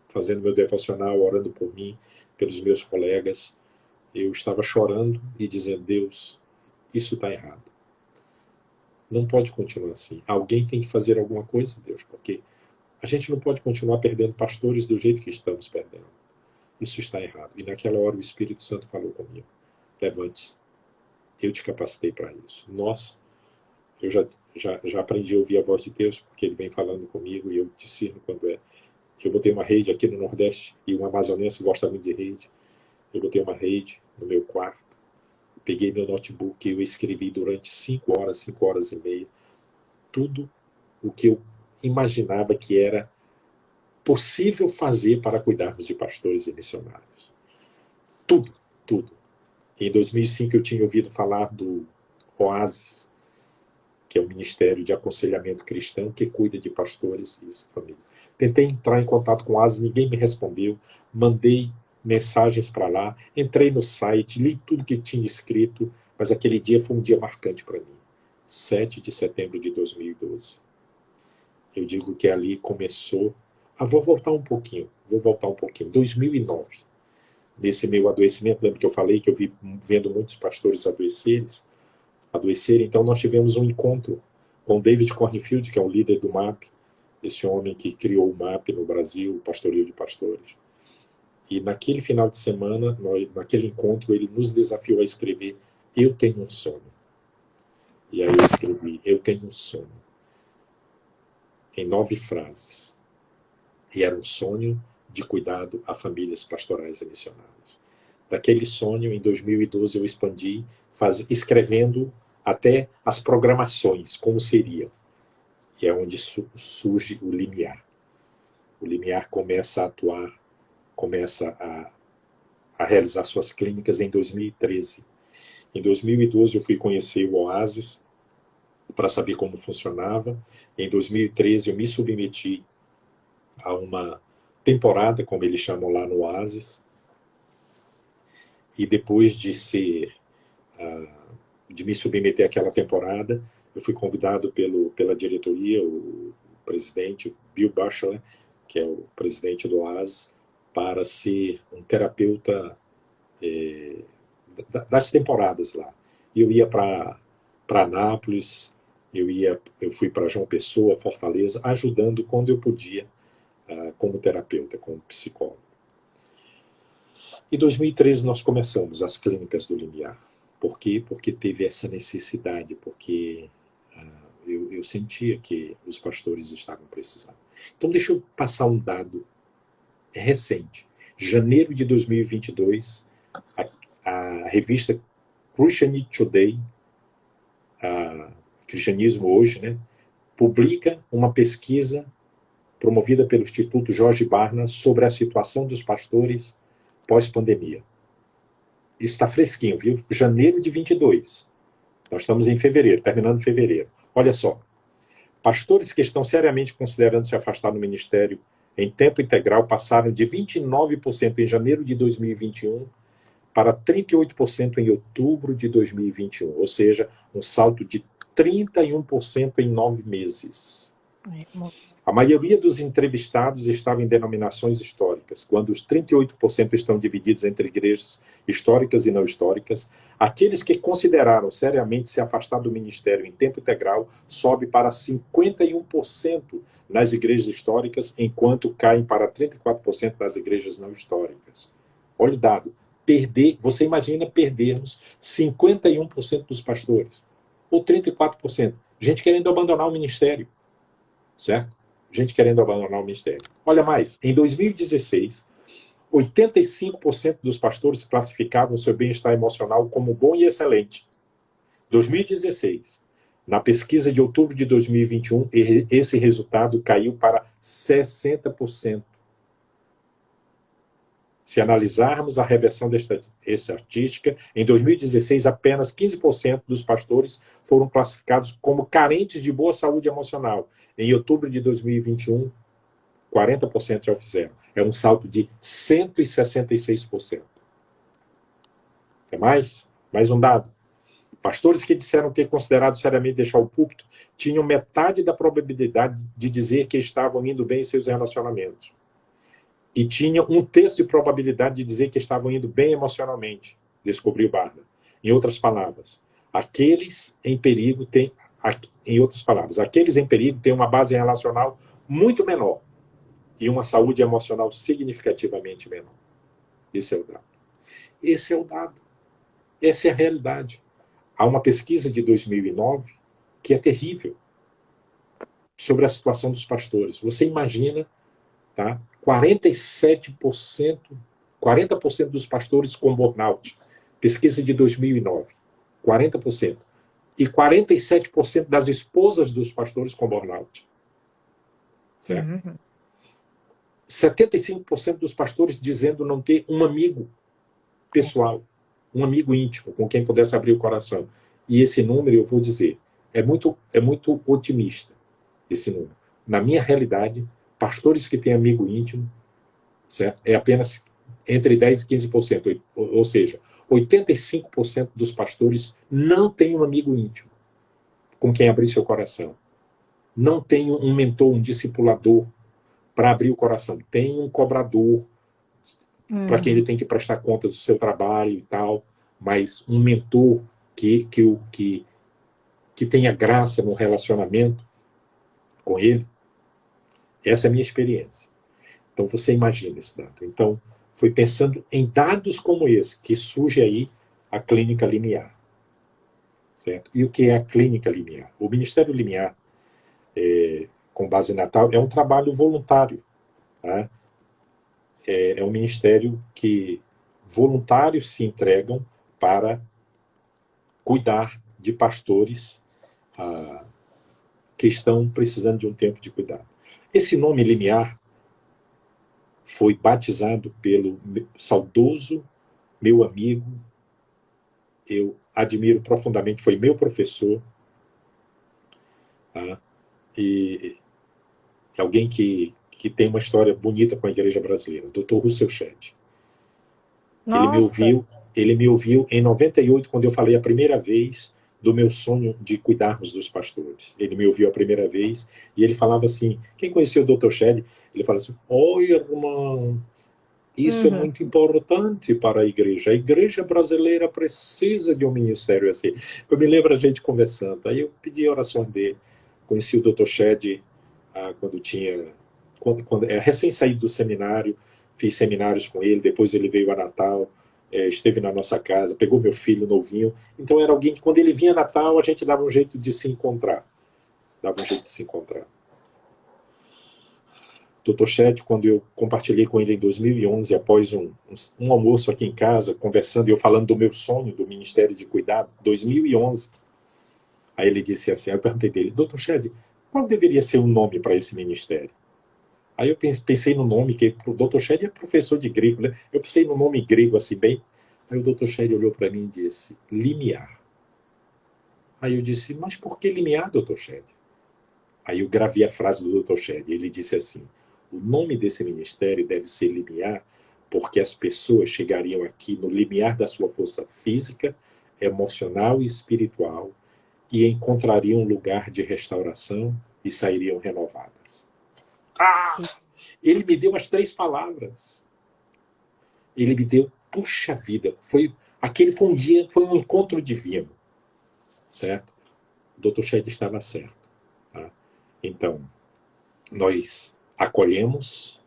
fazendo meu devocional, orando por mim, pelos meus colegas, eu estava chorando e dizendo, Deus, isso está errado. Não pode continuar assim. Alguém tem que fazer alguma coisa, Deus, porque a gente não pode continuar perdendo pastores do jeito que estamos perdendo. Isso está errado. E naquela hora o Espírito Santo falou comigo. Levante-se. Eu te capacitei para isso. Nossa, eu já aprendi a ouvir a voz de Deus, porque Ele vem falando comigo e eu discerno quando é. Eu botei uma rede aqui no Nordeste, e um amazonense gosta muito de rede. Eu botei uma rede no meu quarto, peguei meu notebook e eu escrevi durante 5 horas e meia, tudo o que eu imaginava que era possível fazer para cuidarmos de pastores e missionários. Tudo, tudo. Em 2005 eu tinha ouvido falar do Oasis, que é o Ministério de Aconselhamento Cristão que cuida de pastores e família. Tentei entrar em contato com o Oasis, ninguém me respondeu, mandei mensagens para lá, entrei no site, li tudo que tinha escrito, mas aquele dia foi um dia marcante para mim. 7 de setembro de 2012. Eu digo que ali começou vou voltar um pouquinho. 2009, nesse meu adoecimento, lembra que eu falei que eu vi vendo muitos pastores adoecerem, então nós tivemos um encontro com David Cornfield, que é um líder do MAP, esse homem que criou o MAP no Brasil, o Pastoreio de Pastores. E naquele final de semana, naquele encontro, ele nos desafiou a escrever Eu Tenho um Sonho. E aí eu escrevi Eu Tenho um Sonho, em 9 frases. E era um sonho de cuidado a famílias pastorais e missionárias. Daquele sonho, em 2012, eu expandi, escrevendo até as programações, como seriam. E é onde surge o limiar. O limiar começa a atuar, começa a realizar suas clínicas em 2013. Em 2012, eu fui conhecer o Oasis para saber como funcionava. Em 2013, eu me submeti a uma temporada, como eles chamam lá no Oasis. E depois de me submeter àquela temporada, eu fui convidado pela diretoria, o presidente, o Bill Batchelor, que é o presidente do Oasis, para ser um terapeuta das temporadas lá. Eu ia para Anápolis, eu fui para João Pessoa, Fortaleza, ajudando quando eu podia, como terapeuta, como psicólogo. Em 2013 nós começamos as clínicas do Limiar. Por quê? Porque teve essa necessidade, porque eu sentia que os pastores estavam precisando. Então deixa eu passar um dado recente. Janeiro de 2022, a revista Christianity Today, Cristianismo Hoje, né, publica uma pesquisa promovida pelo Instituto Jorge Barna sobre a situação dos pastores pós-pandemia. Isso está fresquinho, viu? Janeiro de 22. Nós estamos em fevereiro, terminando fevereiro. Olha só. Pastores que estão seriamente considerando se afastar do ministério em tempo integral passaram de 29% em janeiro de 2021 para 38% em outubro de 2021. Ou seja, um salto de 31% em 9 meses. A maioria dos entrevistados estava em denominações históricas. Quando os 38% estão divididos entre igrejas históricas e não históricas, aqueles que consideraram seriamente se afastar do ministério em tempo integral sobe para 51% nas igrejas históricas, enquanto caem para 34% nas igrejas não históricas. Olha o dado. Você imagina perdermos 51% dos pastores, ou 34%. Gente querendo abandonar o ministério, certo? Gente querendo abandonar o ministério. Olha mais, em 2016, 85% dos pastores classificavam seu bem-estar emocional como bom e excelente. 2016. Na pesquisa de outubro de 2021, esse resultado caiu para 60%. Se analisarmos a reversão dessa estatística, em 2016, apenas 15% dos pastores foram classificados como carentes de boa saúde emocional. Em outubro de 2021, 40% já o fizeram. É um salto de 166%. Quer mais? Mais um dado. Pastores que disseram ter considerado seriamente deixar o púlpito tinham metade da probabilidade de dizer que estavam indo bem em seus relacionamentos. E tinham 1/3 de probabilidade de dizer que estavam indo bem emocionalmente, descobriu Barna. Em outras palavras, aqueles em perigo têm uma base relacional muito menor e uma saúde emocional significativamente menor. Esse é o dado. Esse é o dado. Essa é a realidade. Há uma pesquisa de 2009 que é terrível sobre a situação dos pastores. Você imagina, tá? 40% dos pastores com burnout. Pesquisa de 2009. 40%. E 47% das esposas dos pastores com burnout. Certo? Uhum. 75% dos pastores dizendo não ter um amigo pessoal, um amigo íntimo, com quem pudesse abrir o coração. E esse número, eu vou dizer, é muito otimista, esse número. Na minha realidade, pastores que têm amigo íntimo, certo? É apenas entre 10% e 15%. Ou seja, 85% dos pastores não têm um amigo íntimo com quem abrir seu coração. Não tem um mentor, um discipulador, para abrir o coração. Tem um cobrador para quem ele tem que prestar conta do seu trabalho e tal, mas um mentor que tenha graça no relacionamento com ele. Essa é a minha experiência. Então você imagina esse dado. Então foi pensando em dados como esse que surge aí a clínica limiar. Certo? E o que é a clínica limiar? O Ministério Limiar, com base em Natal, é um trabalho voluntário. Tá? É um ministério que voluntários se entregam para cuidar de pastores que estão precisando de um tempo de cuidado. Esse nome limiar foi batizado pelo saudoso meu amigo, eu admiro profundamente, foi meu professor, tá? E alguém que tem uma história bonita com a igreja brasileira, o Dr. Russell Shedd. Ele me ouviu em 98, quando eu falei a primeira vez do meu sonho de cuidarmos dos pastores. Ele me ouviu a primeira vez e ele falava assim, quem conheceu o Dr. Shedd? Ele falava assim, oi, irmão, isso é muito importante para a igreja brasileira precisa de um ministério assim. Eu me lembro a gente conversando, aí eu pedi a oração dele, conheci o Dr. Shedd quando recém saído do seminário, fiz seminários com ele, depois ele veio a Natal, esteve na nossa casa, pegou meu filho novinho, então era alguém que quando ele vinha a Natal a gente dava um jeito de se encontrar. Dr. Shedd, quando eu compartilhei com ele em 2011, após um almoço aqui em casa, conversando e eu falando do meu sonho do Ministério de Cuidado, 2011, aí ele disse assim, aí eu perguntei dele, Dr. Shedd, qual deveria ser o nome para esse ministério? Aí eu pensei no nome, que o Dr. Shedd é professor de grego, né? Eu pensei no nome grego assim bem. Aí o Dr. Shedd olhou para mim e disse, limiar. Aí eu disse, mas por que limiar, Dr. Shedd? Aí eu gravei a frase do Dr. Shedd. Ele disse assim, o nome desse ministério deve ser limiar, porque as pessoas chegariam aqui no limiar da sua força física, emocional e espiritual e encontrariam um lugar de restauração e sairiam renovadas. Ele me deu as 3 palavras. Ele me deu, puxa vida, aquele foi um dia, foi um encontro divino, certo? O Dr. Shedd estava certo. Tá? Então, nós acolhemos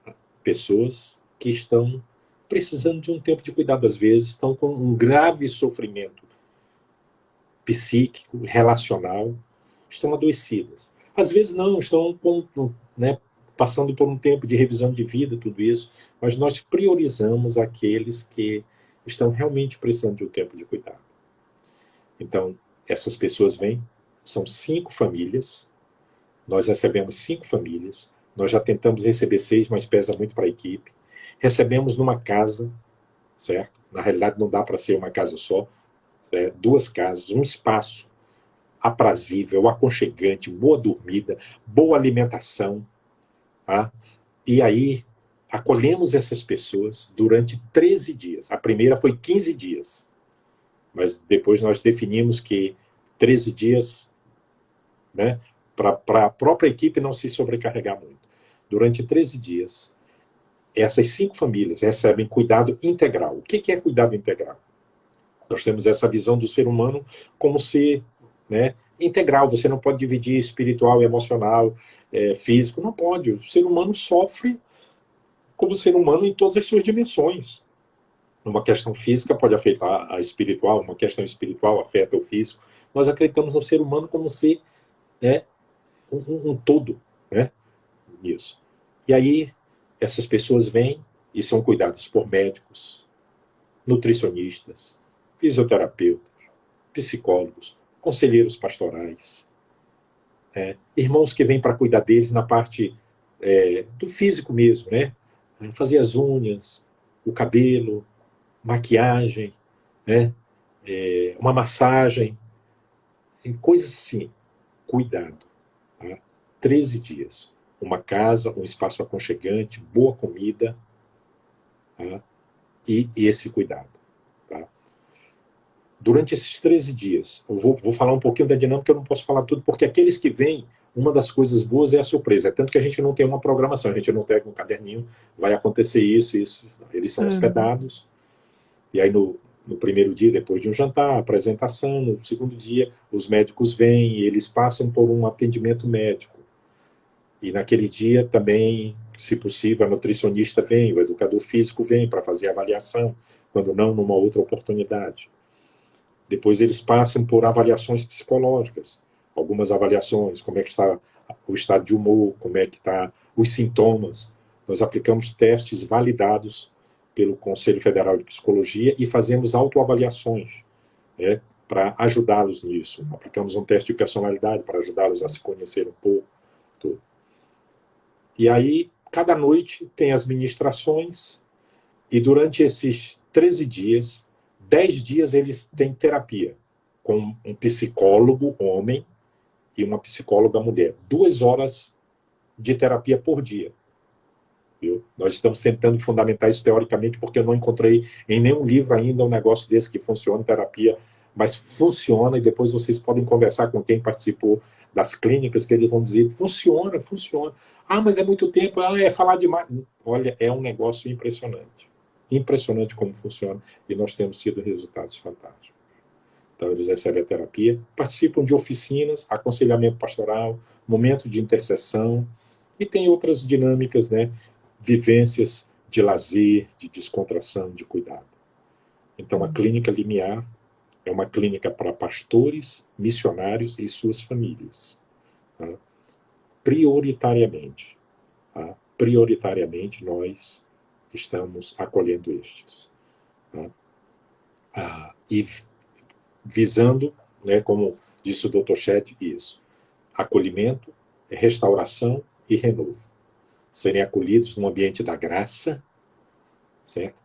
pessoas que estão precisando de um tempo de cuidado, às vezes estão com um grave sofrimento psíquico, relacional, estão adoecidas. Às vezes não, estão passando por um tempo de revisão de vida, tudo isso, mas nós priorizamos aqueles que estão realmente precisando de um tempo de cuidado. Então, essas pessoas vêm, são 5 famílias, nós recebemos 5 famílias, nós já tentamos receber 6, mas pesa muito para a equipe. Recebemos numa casa, certo? Na realidade não dá para ser uma casa só, 2 casas, um espaço aprazível, aconchegante, boa dormida, boa alimentação, tá? E aí acolhemos essas pessoas durante 13 dias. A primeira foi 15 dias, mas depois nós definimos que 13 dias, né, para a própria equipe não se sobrecarregar muito. Durante 13 dias, essas 5 famílias recebem cuidado integral. O que é cuidado integral? Nós temos essa visão do ser humano como ser, né, integral. Você não pode dividir espiritual, emocional, físico. Não pode. O ser humano sofre como ser humano em todas as suas dimensões. Uma questão física pode afetar a espiritual, uma questão espiritual afeta o físico. Nós acreditamos no ser humano como ser um todo, né? Isso. E aí, essas pessoas vêm e são cuidadas por médicos, nutricionistas, fisioterapeutas, psicólogos, conselheiros pastorais, irmãos que vêm para cuidar deles na parte do físico mesmo, né? Fazer as unhas, o cabelo, maquiagem, né? Uma massagem, coisas assim. Cuidado. Tá? 13 dias. Uma casa, um espaço aconchegante, boa comida, tá? E esse cuidado. Tá? Durante esses 13 dias, eu vou falar um pouquinho da dinâmica, eu não posso falar tudo, porque aqueles que vêm, uma das coisas boas é a surpresa. É tanto que a gente não tem uma programação, a gente não tem um caderninho, vai acontecer isso, isso. Eles são hospedados, e aí no primeiro dia, depois de um jantar, apresentação, no segundo dia, os médicos vêm, eles passam por um atendimento médico. E naquele dia também, se possível, a nutricionista vem, o educador físico vem para fazer a avaliação, quando não, numa outra oportunidade. Depois eles passam por avaliações psicológicas, algumas avaliações, como é que está o estado de humor, como é que está os sintomas. Nós aplicamos testes validados pelo Conselho Federal de Psicologia e fazemos autoavaliações, né, para ajudá-los nisso. Aplicamos um teste de personalidade para ajudá-los a se conhecer um pouco. Tudo. E aí, cada noite tem as ministrações e durante esses 13 dias, 10 dias eles têm terapia com um psicólogo homem e uma psicóloga mulher. 2 horas de terapia por dia. Viu? Nós estamos tentando fundamentar isso teoricamente porque eu não encontrei em nenhum livro ainda um negócio desse que funciona em terapia, mas funciona e depois vocês podem conversar com quem participou das clínicas que eles vão dizer, funciona, funciona. Ah, mas é muito tempo, é falar demais. Olha, é um negócio impressionante. Impressionante como funciona e nós temos tido resultados fantásticos. Então, eles recebem a terapia, participam de oficinas, aconselhamento pastoral, momento de intercessão e tem outras dinâmicas, né? Vivências de lazer, de descontração, de cuidado. Então, a Clínica Limiar é uma clínica para pastores, missionários e suas famílias. Tá? Prioritariamente. Tá? Prioritariamente, nós estamos acolhendo estes. Tá? E visando, né, como disse o Dr. Chet, isso. Acolhimento, restauração e renovo. Serem acolhidos num ambiente da graça, certo?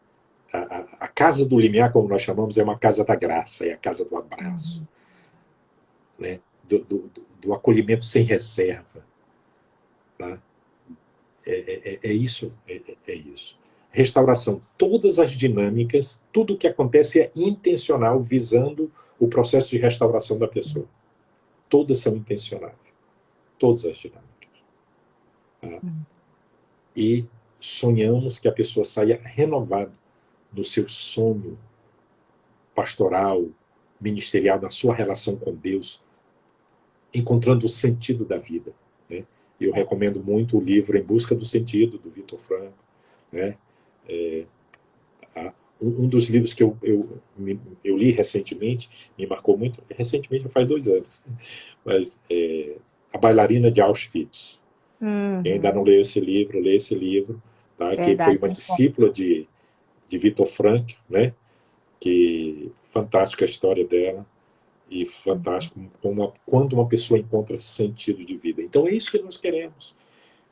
A casa do limiar, como nós chamamos, é uma casa da graça, é a casa do abraço, né? Do acolhimento sem reserva. Tá? É isso. É isso. Restauração. Todas as dinâmicas, tudo o que acontece é intencional, visando o processo de restauração da pessoa. Todas são intencionais. Todas as dinâmicas. Tá? E sonhamos que a pessoa saia renovada no seu sonho pastoral, ministerial, na sua relação com Deus, encontrando o sentido da vida. Né? Eu recomendo muito o livro Em Busca do Sentido, do Viktor Frankl. Né? Um dos livros que eu li recentemente, me marcou muito, recentemente faz 2 anos, mas A Bailarina de Auschwitz. Quem ainda não leu esse livro, lê esse livro, tá? Que foi uma discípula de Viktor Frankl, né? Que fantástica a história dela e fantástico quando uma pessoa encontra sentido de vida. Então é isso que nós queremos,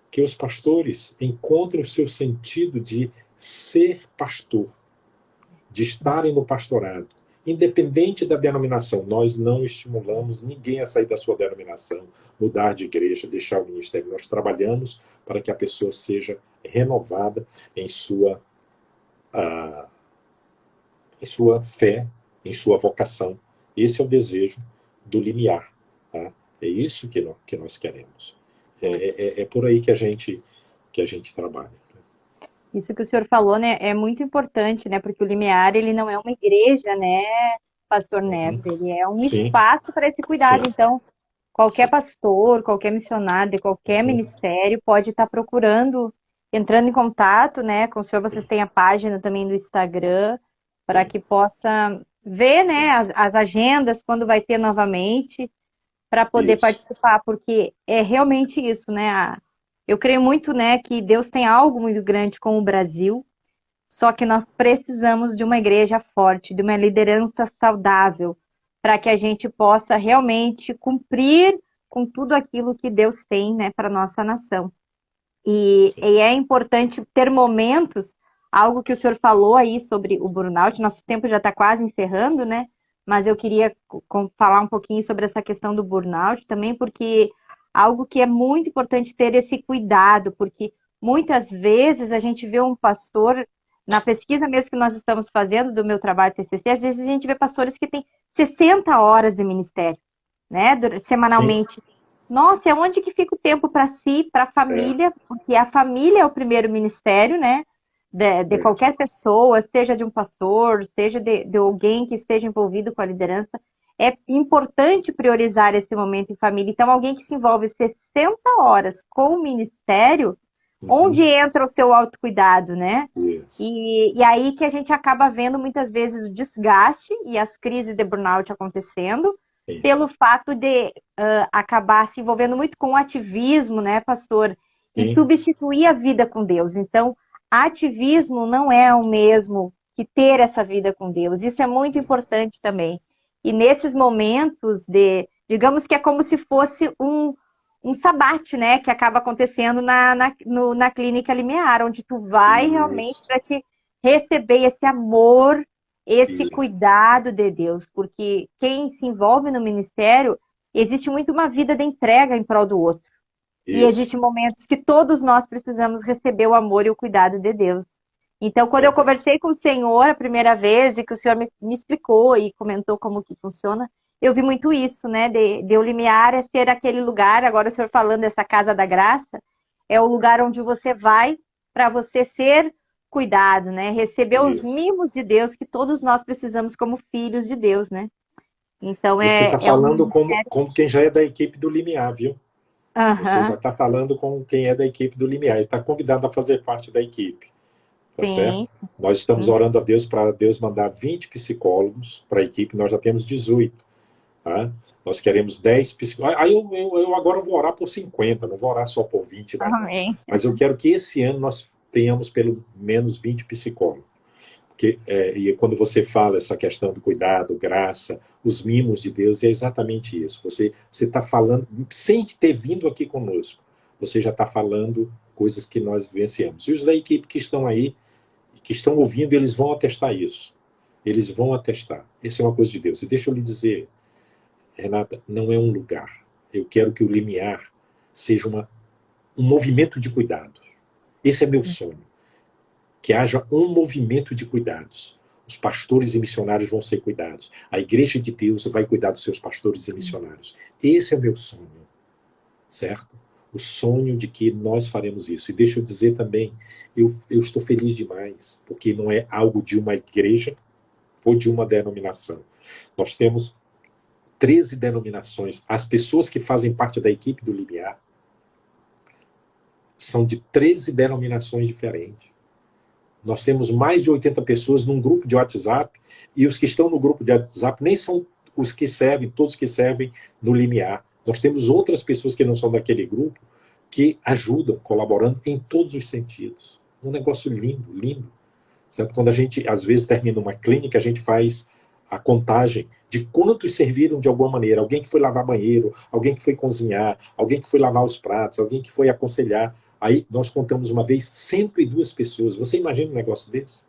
que os pastores encontrem o seu sentido de ser pastor, de estarem no pastorado, independente da denominação. Nós não estimulamos ninguém a sair da sua denominação, mudar de igreja, deixar o ministério. Nós trabalhamos para que a pessoa seja renovada em sua fé, em sua vocação. Esse é o desejo do limiar. Tá? É isso que nós queremos. É por aí que a gente trabalha.
Isso que o senhor falou, né, é muito importante, né, porque o limiar, ele não é uma igreja, né, Pastor Neto, ele é um
Sim.
espaço para esse cuidado.
Sim.
Então, qualquer pastor, qualquer missionário de qualquer ministério pode estar procurando, entrando em contato, né, com o senhor. Vocês têm a página também do Instagram, para que possa ver, né, as agendas, quando vai ter novamente, para poder participar, porque é realmente isso, né, eu creio muito, né, que Deus tem algo muito grande com o Brasil, só que nós precisamos de uma igreja forte, de uma liderança saudável, para que a gente possa realmente cumprir com tudo aquilo que Deus tem, né, para a nossa nação. E é importante ter momentos, algo que o senhor falou aí sobre o burnout, nosso tempo já está quase encerrando, né? Mas eu queria falar um pouquinho sobre essa questão do burnout também, porque algo que é muito importante ter esse cuidado, porque muitas vezes a gente vê um pastor, na pesquisa mesmo que nós estamos fazendo do meu trabalho TCC, às vezes a gente vê pastores que têm 60 horas de ministério, né, semanalmente. Nossa, é onde que fica o tempo para si, para a
É,
família, porque a família é o primeiro ministério, né? De
é,
qualquer pessoa, seja de um pastor, seja de alguém que esteja envolvido com a liderança. É importante priorizar esse momento em família. Então, alguém que se envolve 60 horas com o ministério, onde
uhum,
entra o seu autocuidado, né?
isso,
E aí que a gente acaba vendo muitas vezes o desgaste e as crises de burnout acontecendo,
sim,
pelo fato de acabar se envolvendo muito com o ativismo, né, pastor? E
sim,
substituir a vida com Deus. Então, ativismo não é o mesmo que ter essa vida com Deus. Isso é muito
isso,
importante também. E nesses momentos digamos que é como se fosse um sabate, né, que acaba acontecendo na clínica limiar, onde tu vai realmente
isso,
para te receber esse amor, esse
isso,
cuidado de Deus, porque quem se envolve no ministério, existe muito uma vida de entrega em prol do outro. E
isso,
existem momentos que todos nós precisamos receber o amor e o cuidado de Deus. Então, quando eu
verdade.
conversei com o Senhor a primeira vez e que o Senhor me explicou e comentou como que funciona, eu vi muito isso, né? De o limiar é ser aquele lugar, agora o Senhor falando dessa casa da graça, é o lugar onde você vai para você ser cuidado, né? Receber os
Isso.
mimos de Deus que todos nós precisamos como filhos de Deus, né? Então,
Você está
é um
falando
ministério.
como quem já é da equipe do Limiar, viu? Você já
Aham,
está falando com quem é da equipe do Limiar. Ele está convidado a fazer parte da equipe, tá certo?
sim.
Nós estamos
Uhum.
orando a Deus para Deus mandar 20 psicólogos para a equipe, nós já temos 18, tá? Nós queremos 10 psicólogos. Aí eu agora vou orar por 50, não vou orar só por 20, não.
Amém.
Mas eu quero que esse ano nós tenhamos pelo menos 20 psicólogos. E quando você fala essa questão do cuidado, graça, os mimos de Deus, é exatamente isso. Você está falando, sem ter vindo aqui conosco, você já está falando coisas que nós vivenciamos. E os da equipe que estão aí, que estão ouvindo, eles vão atestar isso. Eles vão atestar. Isso é uma coisa de Deus. E deixa eu lhe dizer, Renata, não é um lugar. Eu quero que o limiar seja um movimento de cuidados. Esse é meu sonho, que haja um movimento de cuidados. Os pastores e missionários vão ser cuidados. A igreja de Deus vai cuidar dos seus pastores e missionários. Esse é o meu sonho, certo? O sonho de que nós faremos isso. E deixa eu dizer também, eu estou feliz demais, porque não é algo de uma igreja ou de uma denominação. Nós temos 13 denominações. As pessoas que fazem parte da equipe do Limiar são de 13 denominações diferentes. Nós temos mais de 80 pessoas num grupo de WhatsApp, e os que estão no grupo de WhatsApp nem são os que servem, todos que servem no limiar. Nós temos outras pessoas que não são daquele grupo, que ajudam, colaborando em todos os sentidos. Um negócio lindo, lindo. Certo? Quando a gente, às vezes, termina uma clínica, a gente faz a contagem de quantos serviram de alguma maneira. Alguém que foi lavar banheiro, alguém que foi cozinhar, alguém que foi lavar os pratos, alguém que foi aconselhar. Aí nós contamos uma vez 102 pessoas. Você imagina um negócio desse?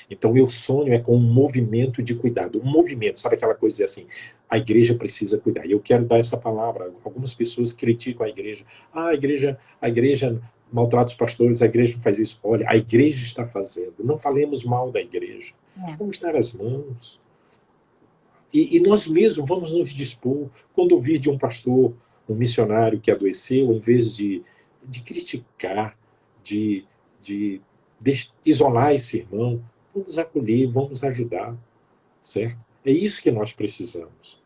Então, meu sonho é com um movimento de cuidado. Um movimento, sabe aquela coisa assim? A igreja precisa cuidar. E eu quero dar essa palavra. Algumas pessoas criticam a igreja. Ah, a igreja maltrata os pastores, a igreja não faz isso. Olha, a igreja está fazendo. Não falemos mal da igreja.
É.
Vamos dar as mãos. E nós mesmos vamos nos dispor. Quando ouvir de um pastor, um missionário que adoeceu, em vez de criticar, de, de isolar esse irmão, vamos acolher, vamos ajudar, certo? É isso que nós precisamos.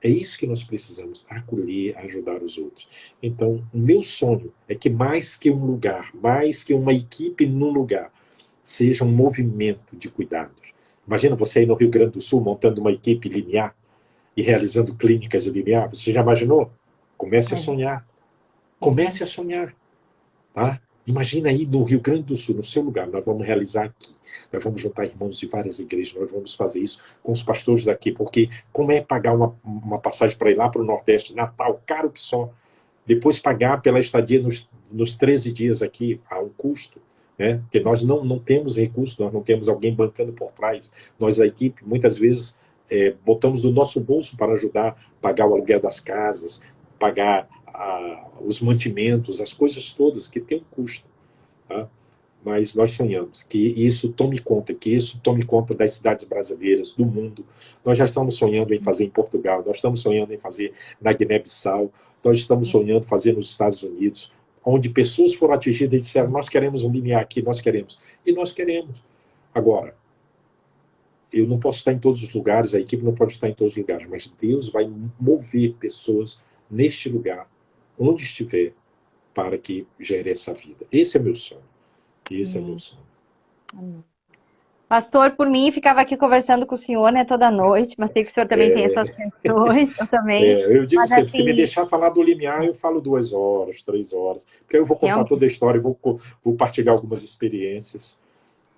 É isso que nós precisamos, acolher, ajudar os outros. Então, o meu sonho é que mais que um lugar, mais que uma equipe num lugar, seja um movimento de cuidados. Imagina você aí no Rio Grande do Sul montando uma equipe linear e realizando clínicas linear. Você já imaginou? Comece a
É.
sonhar. Comece a sonhar. Tá? Imagina aí no Rio Grande do Sul, no seu lugar, nós vamos realizar aqui. Nós vamos juntar irmãos de várias igrejas, nós vamos fazer isso com os pastores daqui, porque como é pagar uma passagem para ir lá para o Nordeste, Natal, caro que só, depois pagar pela estadia nos 13 dias aqui, a um custo, né? Porque nós não temos recursos, nós não temos alguém bancando por trás. Nós, a equipe, muitas vezes, botamos do nosso bolso para ajudar a pagar o aluguel das casas, pagar os mantimentos, as coisas todas que têm um custo. Tá? Mas nós sonhamos que isso tome conta, que isso tome conta das cidades brasileiras, do mundo. Nós já estamos sonhando em fazer em Portugal, nós estamos sonhando em fazer na Guiné-Bissau, nós estamos sonhando fazer nos Estados Unidos, onde pessoas foram atingidas e disseram, nós queremos um limiar aqui, nós queremos. E nós queremos. Agora, eu não posso estar em todos os lugares, a equipe não pode estar em todos os lugares, mas Deus vai mover pessoas neste lugar, onde estiver, para que gere essa vida. Esse é meu sonho. Esse é meu sonho.
Amém. Pastor, por mim, ficava aqui conversando com o senhor, né, toda noite, mas sei que o senhor também tem essas questões, eu também.
Eu digo
Mas,
sempre, se me
assim,
deixar falar do limiar, eu falo 2 horas, 3 horas, porque aí eu vou contar
realmente
toda a história, vou partilhar algumas experiências.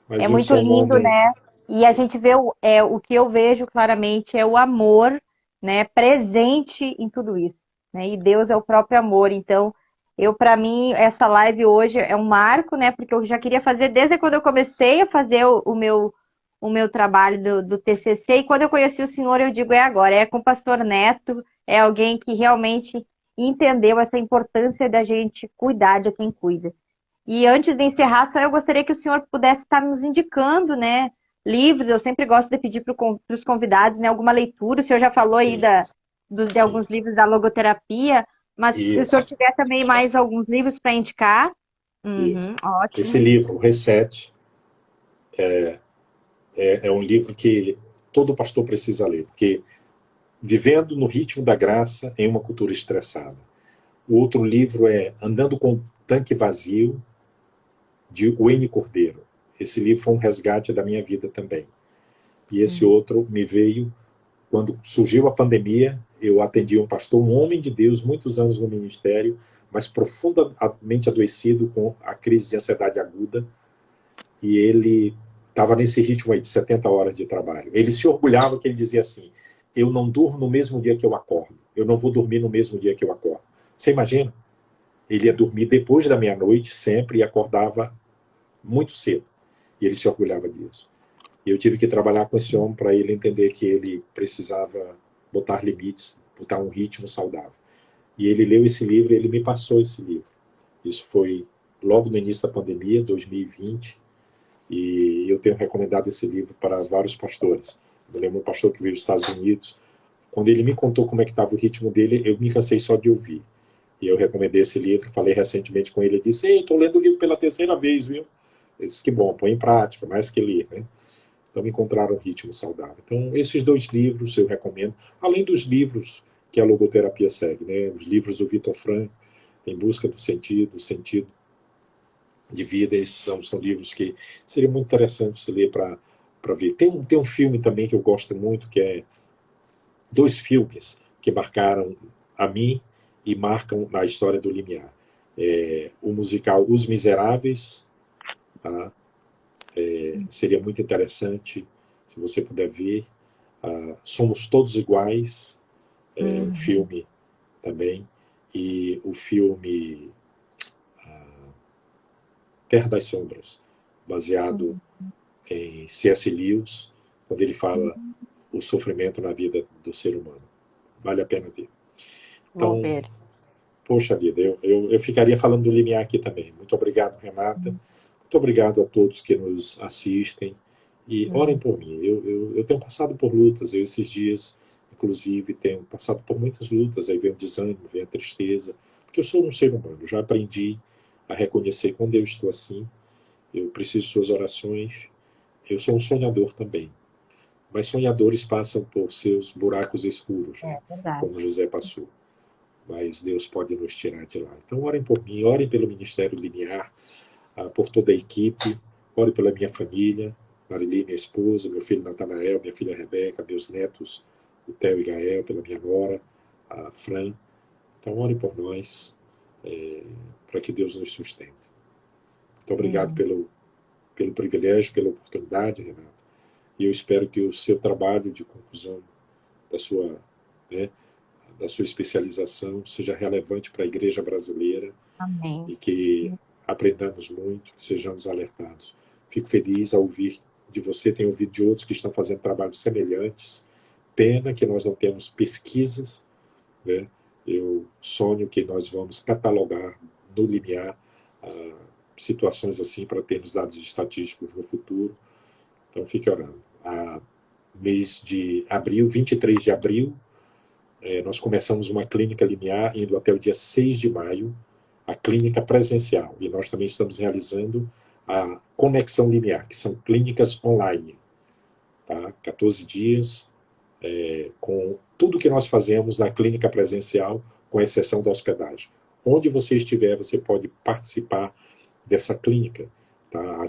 Mas
é
eu
muito
sou um
lindo,
homem...
né? E a gente vê, o que eu vejo claramente é o amor, né, presente em tudo isso, né? E Deus é o próprio amor. Então, para mim, essa live hoje é um marco, né? Porque eu já queria fazer desde quando eu comecei a fazer o meu trabalho do TCC. E quando eu conheci o senhor, eu digo, é agora, é com o pastor Neto, é alguém que realmente entendeu essa importância da gente cuidar de quem cuida. E antes de encerrar, só eu gostaria que o senhor pudesse estar nos indicando, né, livros. Eu sempre gosto de pedir para os convidados, né, alguma leitura. O senhor já falou aí de
Sim,
alguns livros da logoterapia, mas se o senhor
isso.
tiver também mais alguns livros para indicar,
Isso. Esse
ótimo.
livro, o Reset, é um livro que todo pastor precisa ler, porque Vivendo no Ritmo da Graça em uma Cultura Estressada. O outro livro é Andando com o Tanque Vazio, de Wayne Cordeiro. Esse livro foi um resgate da minha vida também. E esse outro me veio quando surgiu a pandemia. Eu atendi um pastor, um homem de Deus, muitos anos no ministério, mas profundamente adoecido com a crise de ansiedade aguda. E ele estava nesse ritmo aí de 70 horas de trabalho. Ele se orgulhava que ele dizia assim, eu não durmo no mesmo dia que eu acordo. Eu não vou dormir no mesmo dia que eu acordo. Você imagina? Ele ia dormir depois da meia-noite sempre e acordava muito cedo. E ele se orgulhava disso. E eu tive que trabalhar com esse homem para ele entender que ele precisava botar limites, botar um ritmo saudável. E ele leu esse livro e ele me passou esse livro. Isso foi logo no início da pandemia, 2020, e eu tenho recomendado esse livro para vários pastores. Eu lembro um pastor que veio dos Estados Unidos, quando ele me contou como é que estava o ritmo dele, eu me cansei só de ouvir. E eu recomendei esse livro, falei recentemente com ele, ele disse, ei, estou lendo o livro pela 3ª vez, viu? Eu disse, que bom, põe em prática, mais que ler, né? Então, encontrar um ritmo saudável. Então, esses 2 livros eu recomendo, além dos livros que a logoterapia segue, né? Os livros do Vitor Frank, Em Busca do Sentido, de Vida, esses são livros que seria muito interessante você ler para ver. Tem um filme também que eu gosto muito, que é 2 filmes que marcaram a mim e marcam na história do limiar. O musical Os Miseráveis, tá? Seria muito interessante se você puder ver. Somos Todos Iguais, um filme também, e o filme Terra das Sombras, baseado em C.S. Lewis, quando ele fala o sofrimento na vida do ser humano. Vale a pena ver.
Vou
Então,
ver.
poxa vida, eu ficaria falando do limiar aqui também. Muito obrigado, Renata. Muito obrigado a todos que nos assistem. E orem por mim. Eu tenho passado por lutas. Eu, esses dias, inclusive, tenho passado por muitas lutas. Aí vem o desânimo, vem a tristeza. Porque eu sou um ser humano. Já aprendi a reconhecer quando eu estou assim. Eu preciso de suas orações. Eu sou um sonhador também. Mas sonhadores passam por seus buracos escuros, né?
Verdade.
Como José passou. Mas Deus pode nos tirar de lá. Então, orem por mim, orem pelo Ministério Limiar, por toda a equipe, orem pela minha família, Marili, minha esposa, meu filho Natanael, minha filha Rebeca, meus netos, o Theo e Gael, pela minha nora, a Fran. Então, orem por nós, para que Deus nos sustente. Muito obrigado pelo privilégio, pela oportunidade, Renato. E eu espero que o seu trabalho de conclusão da sua, né, da sua especialização seja relevante para a igreja brasileira.
Amém.
E que aprendamos muito, que sejamos alertados. Fico feliz ao ouvir de você, tenho ouvido de outros que estão fazendo trabalhos semelhantes. Pena que nós não temos pesquisas, né? Eu sonho que nós vamos catalogar no limiar situações assim para termos dados estatísticos no futuro. Então fique orando. Mês de abril, 23 de abril, nós começamos uma clínica linear indo até o dia 6 de maio, a clínica presencial. E nós também estamos realizando a conexão linear, que são clínicas online. Tá? 14 dias, com tudo que nós fazemos na clínica presencial, com exceção da hospedagem. Onde você estiver, você pode participar dessa clínica, tá?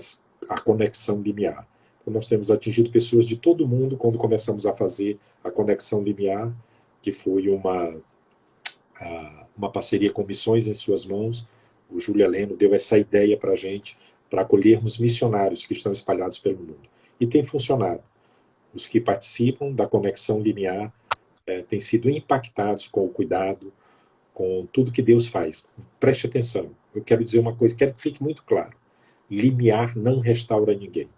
A conexão linear. Então, nós temos atingido pessoas de todo mundo quando começamos a fazer a conexão linear, que foi uma parceria com Missões em Suas Mãos. O Júlio Heleno deu essa ideia para a gente, para acolhermos missionários que estão espalhados pelo mundo. E tem funcionado. Os que participam da conexão linear têm sido impactados com o cuidado, com tudo que Deus faz. Preste atenção. Eu quero dizer uma coisa, quero que fique muito claro. Limiar não restaura ninguém.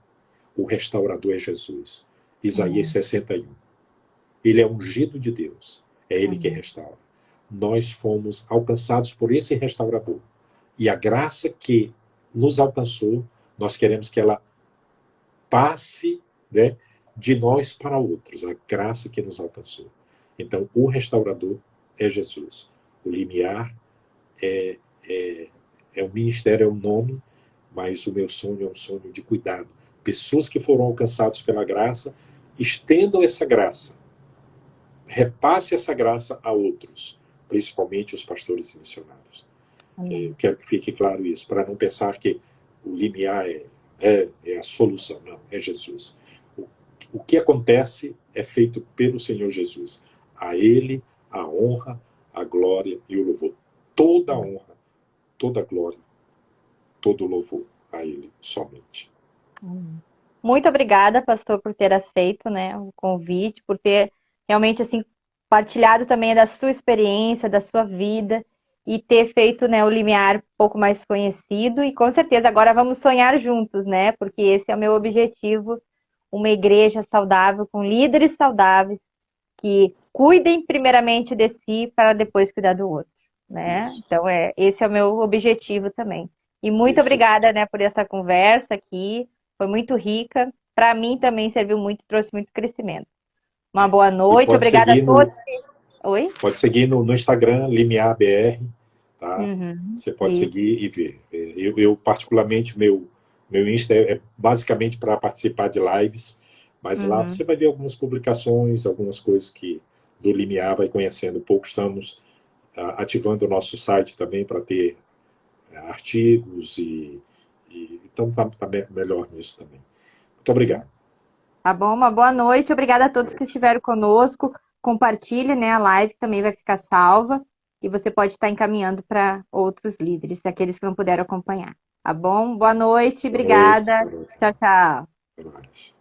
O restaurador é Jesus. Isaías 61. Ele é ungido de Deus. É ele que restaura. Nós fomos alcançados por esse restaurador. E a graça que nos alcançou, nós queremos que ela passe, né, de nós para outros. A graça que nos alcançou. Então, o restaurador é Jesus. O limiar é um ministério, é um nome, mas o meu sonho é um sonho de cuidado. Pessoas que foram alcançadas pela graça, estendam essa graça. Repasse essa graça a outros, principalmente os pastores e missionários. Eu quero que fique claro isso, para não pensar que o limiar é a solução. Não, é Jesus. O que acontece é feito pelo Senhor Jesus. A Ele a honra, a glória e o louvor. Toda a honra, toda a glória, todo o louvor a Ele somente.
Muito obrigada, pastor, por ter aceito, né, o convite, por ter realmente assim partilhado também da sua experiência, da sua vida e ter feito, né, o limiar um pouco mais conhecido. E com certeza agora vamos sonhar juntos, né? Porque esse é o meu objetivo, uma igreja saudável com líderes saudáveis que cuidem primeiramente de si para depois cuidar do outro, né?
Isso.
Então esse é o meu objetivo também. E muito
Isso.
obrigada, né, por essa conversa aqui. Foi muito rica. Para mim também serviu muito, trouxe muito crescimento. Uma boa noite, obrigada a todos. Oi?
Pode seguir no Instagram, LimiarBR, tá? Você pode
Isso.
seguir e ver. Eu particularmente, meu Insta é basicamente para participar de lives, mas lá você vai ver algumas publicações, algumas coisas que do Limiar vai conhecendo um pouco. Estamos ativando o nosso site também para ter artigos então tá melhor nisso também. Muito obrigado.
Tá bom, uma boa noite. Obrigada a todos que estiveram conosco. Compartilhe, né, a live também vai ficar salva e você pode estar encaminhando para outros líderes, aqueles que não puderam acompanhar. Tá bom? Boa noite, obrigada.
Boa noite.
Tchau, tchau.
Boa noite.